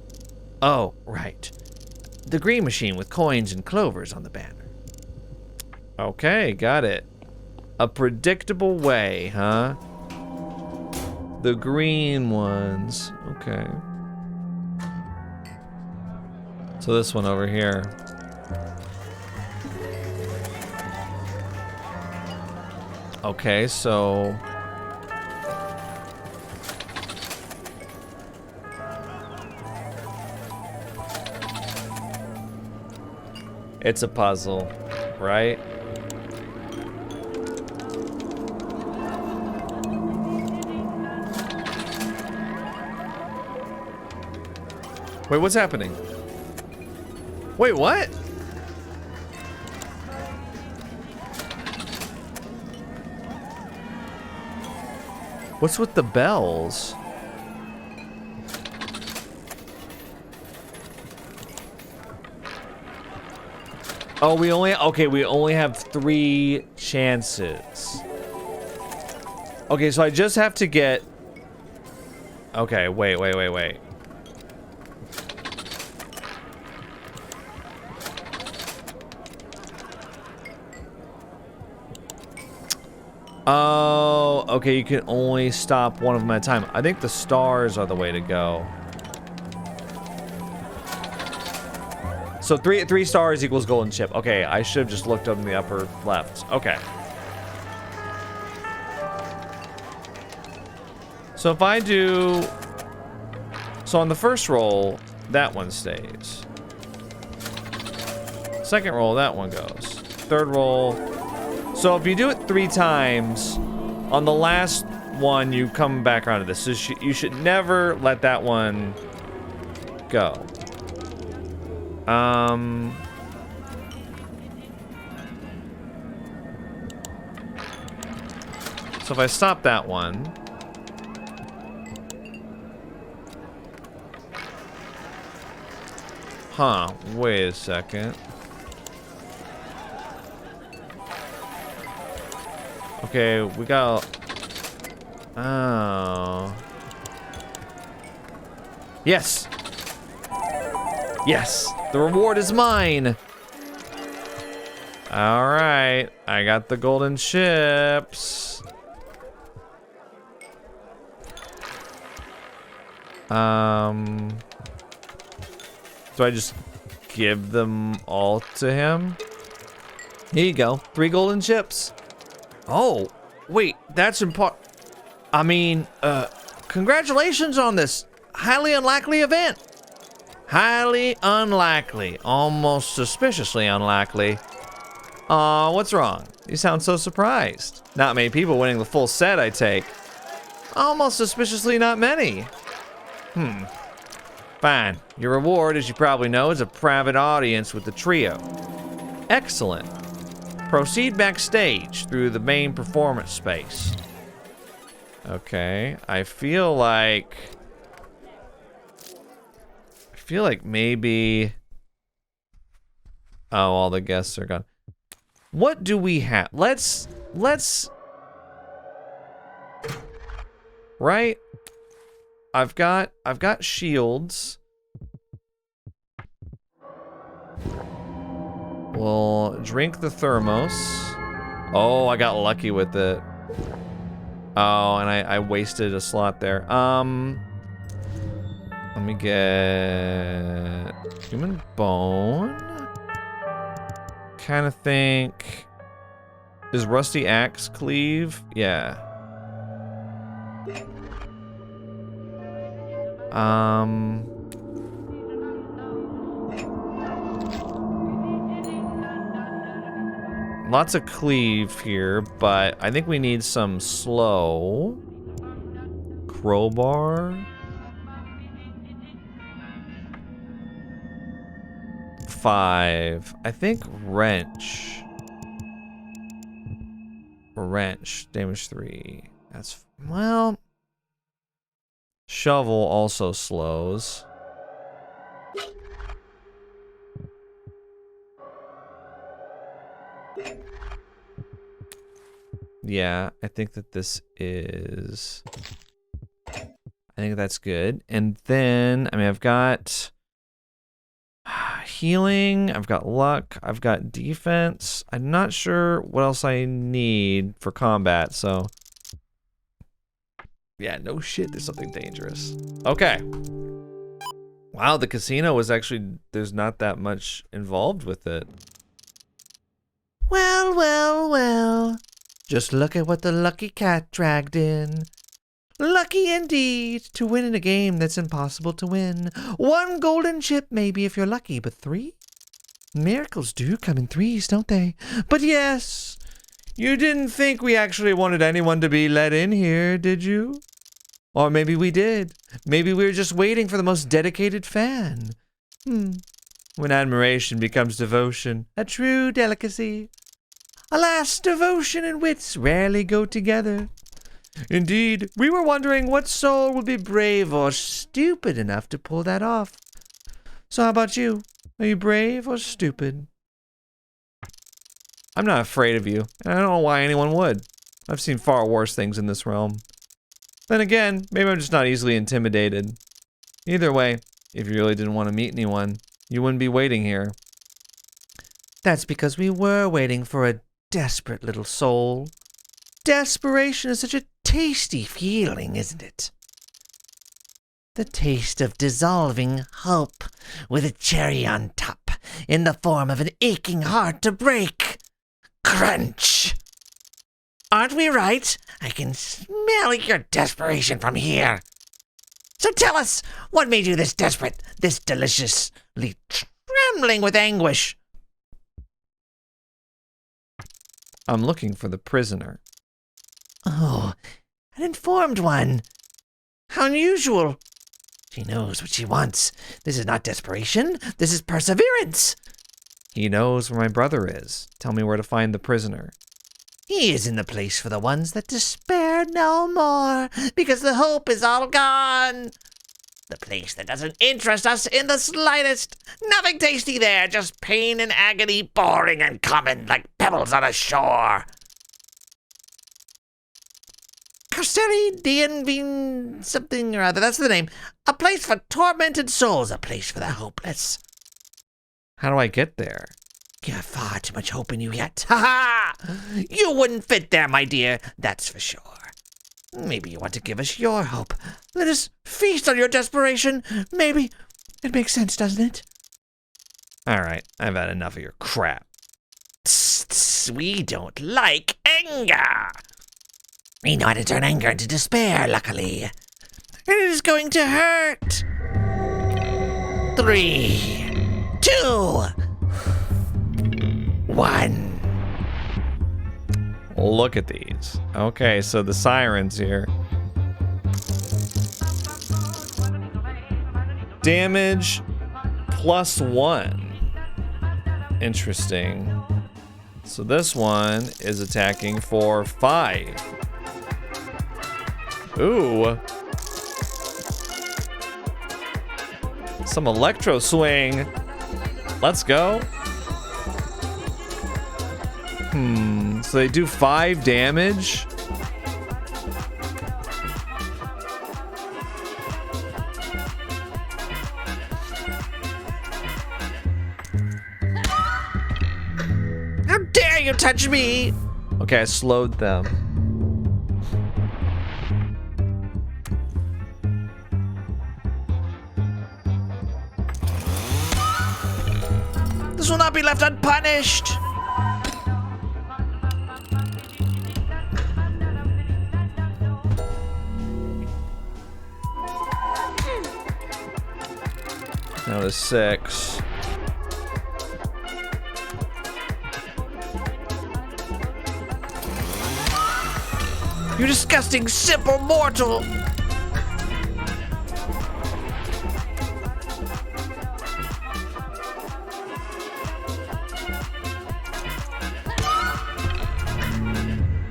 Oh, right. The green machine with coins and clovers on the banner. Okay, got it. A predictable way, huh? The green ones. Okay. So this one over here. Okay, so... It's a puzzle, right? Wait, what's happening? Wait, what? What's with the bells? Oh, we only have 3 chances. Okay, so I just have to get... Okay, wait. Oh, okay, you can only stop one of them at a time. I think the stars are the way to go. So three stars equals golden chip. Okay, I should have just looked up in the upper left. Okay. So if I do... So on the first roll, that one stays. Second roll, that one goes. Third roll... So if you do it 3 times, on the last one, you come back around to this. So you should never let that one go. So if I stop that one... Huh, wait a second. Okay, we got... Oh. Yes! Yes! The reward is mine! Alright, I got the golden chips. Do I just give them all to him? Here you go, 3 golden chips. Oh, wait, that's important. I mean, congratulations on this highly unlikely event. Highly unlikely, almost suspiciously unlikely. Aw, what's wrong? You sound so surprised. Not many people winning the full set, I take. Almost suspiciously not many. If Fine. Your reward, as you probably know, is a private audience with the trio. Excellent. Proceed backstage through the main performance space. Okay, I feel like maybe... Oh, all the guests are gone. What do we have? Let's... Right? I've got shields. We'll drink the thermos. Oh, I got lucky with it. Oh, and I wasted a slot there. Let me get human bone. Kind of think. Does rusty axe cleave? Yeah. Lots of cleave here, but I think we need some slow. Crowbar. 5. I think wrench. Wrench. Damage 3. That's... Well... Shovel also slows. Yeah, I think that this is... I think that's good. And then, I mean, I've got... healing, I've got luck, I've got defense. I'm not sure what else I need for combat, so... Yeah, no shit, there's something dangerous. Okay. Wow, the casino was actually... There's not that much involved with it. Well, well, well. Just look at what the lucky cat dragged in. Lucky indeed to win in a game that's impossible to win. 1 golden chip maybe if you're lucky, but 3? Miracles do come in 3s, don't they? But yes, you didn't think we actually wanted anyone to be let in here, did you? Or maybe we did. Maybe we were just waiting for the most dedicated fan. When admiration becomes devotion, a true delicacy. Alas, devotion and wits rarely go together. Indeed, we were wondering what soul would be brave or stupid enough to pull that off. So how about you? Are you brave or stupid? I'm not afraid of you, and I don't know why anyone would. I've seen far worse things in this realm. Then again, maybe I'm just not easily intimidated. Either way, if you really didn't want to meet anyone, you wouldn't be waiting here. That's because we were waiting for a desperate little soul. Desperation is such a tasty feeling, isn't it? The taste of dissolving hope with a cherry on top in the form of an aching heart to break. Crunch! Aren't we right? I can smell your desperation from here. So tell us, what made you this desperate, this deliciously trembling with anguish? I'm looking for the prisoner. Oh, an informed one. How unusual. She knows what she wants. This is not desperation. This is perseverance. He knows where my brother is. Tell me where to find the prisoner. He is in the place for the ones that despair no more, because the hope is all gone. The place that doesn't interest us in the slightest. Nothing tasty there, just pain and agony, boring and common like pebbles on a shore. Carceri Dienvin something or other, that's the name. A place for tormented souls, a place for the hopeless. How do I get there? You have far too much hope in you yet. Ha ha! You wouldn't fit there, my dear, that's for sure. Maybe you want to give us your hope. Let us feast on your desperation. Maybe. It makes sense, doesn't it? Alright, I've had enough of your crap. Tss, tss, we don't like anger. We know how to turn anger into despair, luckily. And it is going to hurt. 3, 2, 1. Look at these. Okay, so the sirens here. damage +1. Interesting. So this one is attacking for 5. Ooh. Some electro swing. Let's go. So they do 5 damage. How dare you touch me? Okay, I slowed them. This will not be left unpunished. Now there's 6. You disgusting, simple mortal.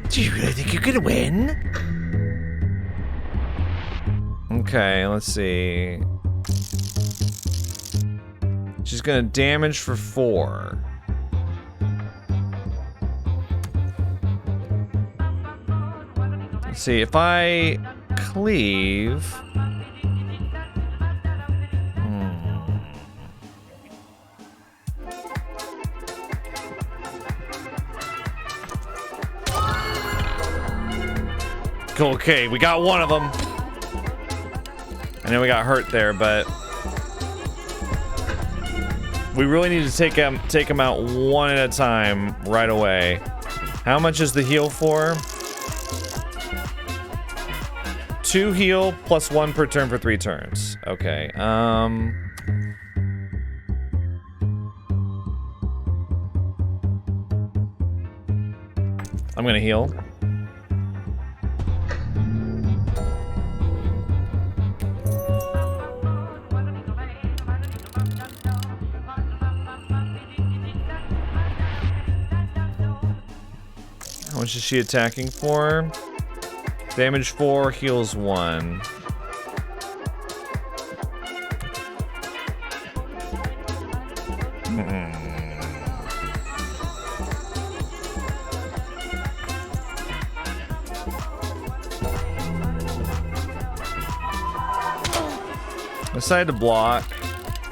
Do you really think you can win? Okay, let's see. She's gonna damage for 4. Let's see, if I cleave... Okay, we got one of them. I know we got hurt there, but we really need to take him out one at a time right away. How much is the heal for? 2 heal plus 1 per turn for 3 turns. Okay. I'm gonna heal. How much is she attacking for? Damage 4, heals 1. Decided to block.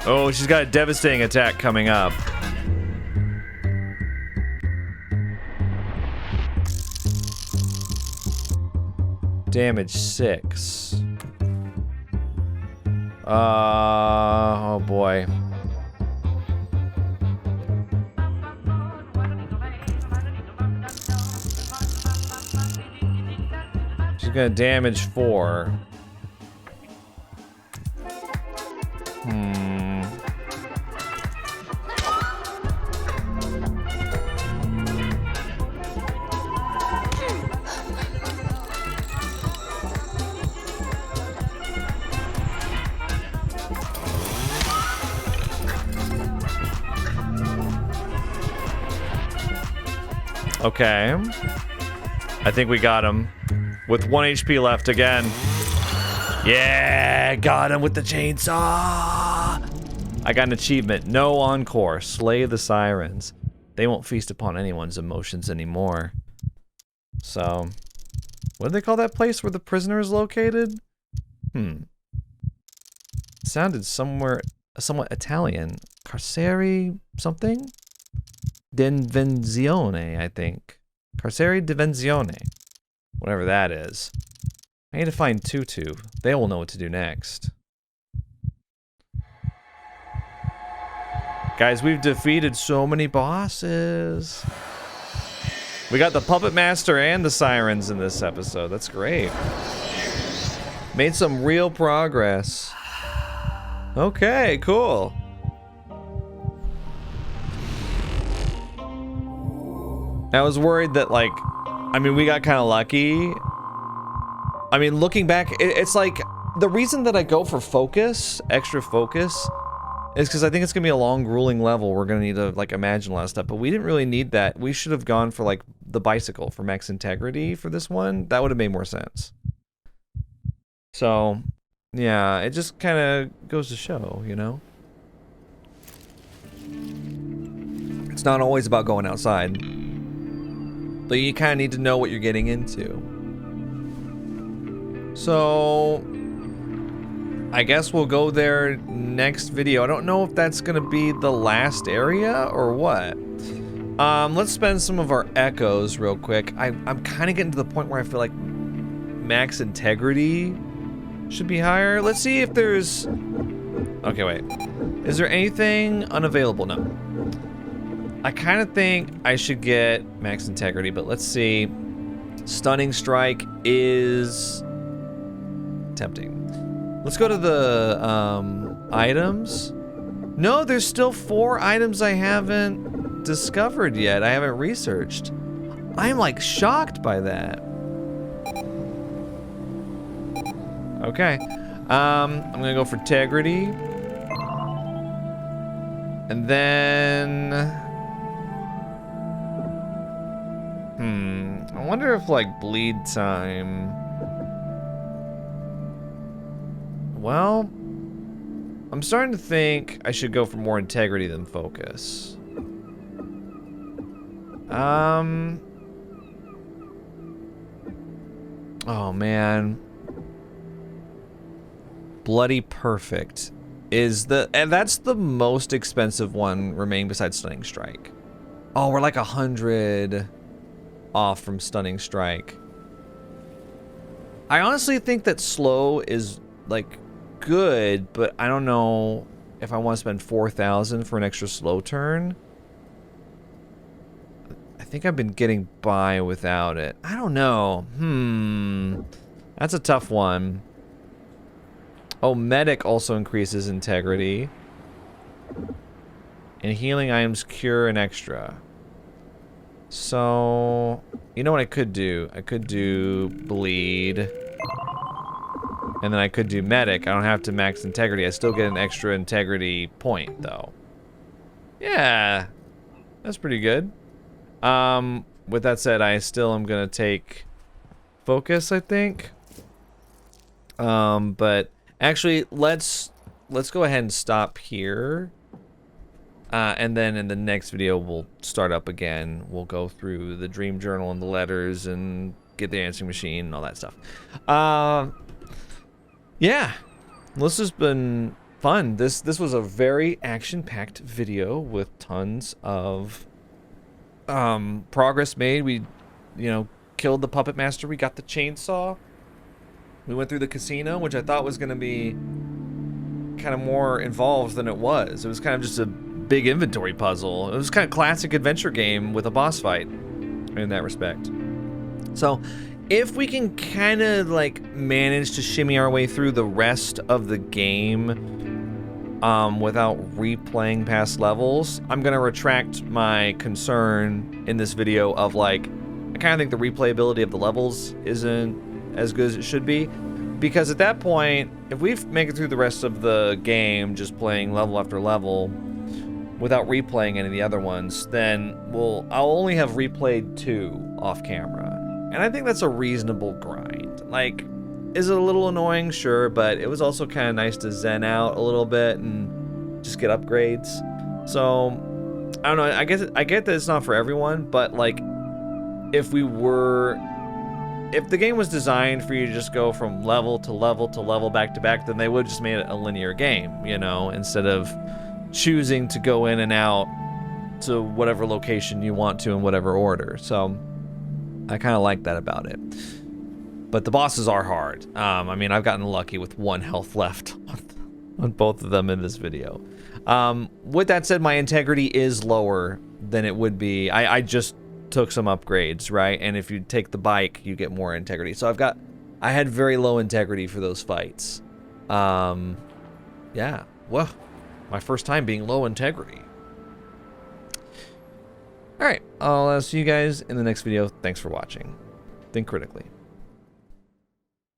Oh, she's got a devastating attack coming up. Damage 6. Oh boy. She's gonna damage 4. Okay. I think we got him. With 1 HP left again. Yeah, got him with the chainsaw. I got an achievement. No encore. Slay the sirens. They won't feast upon anyone's emotions anymore. So, what do they call that place where the prisoner is located? Sounded somewhat Italian. Carceri something? D'invenzione, I think. Carceri d'invenzione. Whatever that is. I need to find Tutu. They will know what to do next. Guys, we've defeated so many bosses. We got the Puppet Master and the Sirens in this episode. That's great. Made some real progress. Okay, cool. I was worried that, like, I mean, we got kind of lucky. I mean, looking back, it's like The reason that I go for focus, extra focus, is because I think it's gonna be a long, grueling level. We're gonna need to like imagine a lot of stuff, but we didn't really need that. We should have gone for like the bicycle for max integrity for this one. That would have made more sense. So, yeah, it just kind of goes to show, you know? It's not always about going outside. But you kind of need to know what you're getting into. So, I guess we'll go there next video. I don't know if that's going to be the last area or what. Let's spend some of our echoes real quick. I'm kind of getting to the point where I feel like max integrity should be higher. Let's see if there's... Okay, wait. Is there anything unavailable? No. I kind of think I should get max integrity, but let's see. Stunning Strike is tempting. Let's go to the items. No, there's still 4 items I haven't discovered yet. I haven't researched. I'm like shocked by that. Okay. I'm gonna go for integrity. And then... I wonder if like bleed time... Well, I'm starting to think I should go for more integrity than focus. Oh man. Bloody Perfect is and that's the most expensive one remaining besides Stunning Strike. Oh, we're like 100 off from Stunning Strike. I honestly think that slow is like good, but I don't know if I want to spend 4,000 for an extra slow turn. I think I've been getting by without it. I don't know. That's a tough one. Oh, Medic also increases integrity. And healing items cure an extra. So, you know what I could do? I could do bleed. And then I could do medic. I don't have to max integrity. I still get an extra integrity point, though. Yeah, that's pretty good. With that said, I still am gonna take focus, I think. But actually, let's go ahead and stop here. And then in the next video, we'll start up again. We'll go through the dream journal and the letters and get the answering machine and all that stuff. Yeah, this has been fun. This was a very action-packed video with tons of progress made. We, you know, killed the puppet master. We got the chainsaw. We went through the casino, which I thought was going to be kind of more involved than it was. It was kind of just a big inventory puzzle. It was kind of classic adventure game with a boss fight in that respect. So if we can kind of like manage to shimmy our way through the rest of the game without replaying past levels, I'm gonna retract my concern in this video of like, I kind of think the replayability of the levels isn't as good as it should be, because at that point, if we make it through the rest of the game just playing level after level without replaying any of the other ones, then I'll only have replayed 2 off camera. And I think that's a reasonable grind. Like, is it a little annoying? Sure, but it was also kind of nice to zen out a little bit and just get upgrades. So, I don't know, I get that it's not for everyone, but like, if the game was designed for you to just go from level to level to level back to back, then they would have just made it a linear game, you know, instead of choosing to go in and out to whatever location you want to in whatever order. So I kind of like that about it. But the bosses are hard. I mean, I've gotten lucky with 1 health left on both of them in this video. With that said, my integrity is lower than it would be. I just took some upgrades, right? And if you take the bike, you get more integrity. So I had very low integrity for those fights. Yeah, well, my first time being low integrity. All right, I'll see you guys in the next video. Thanks for watching. Think critically.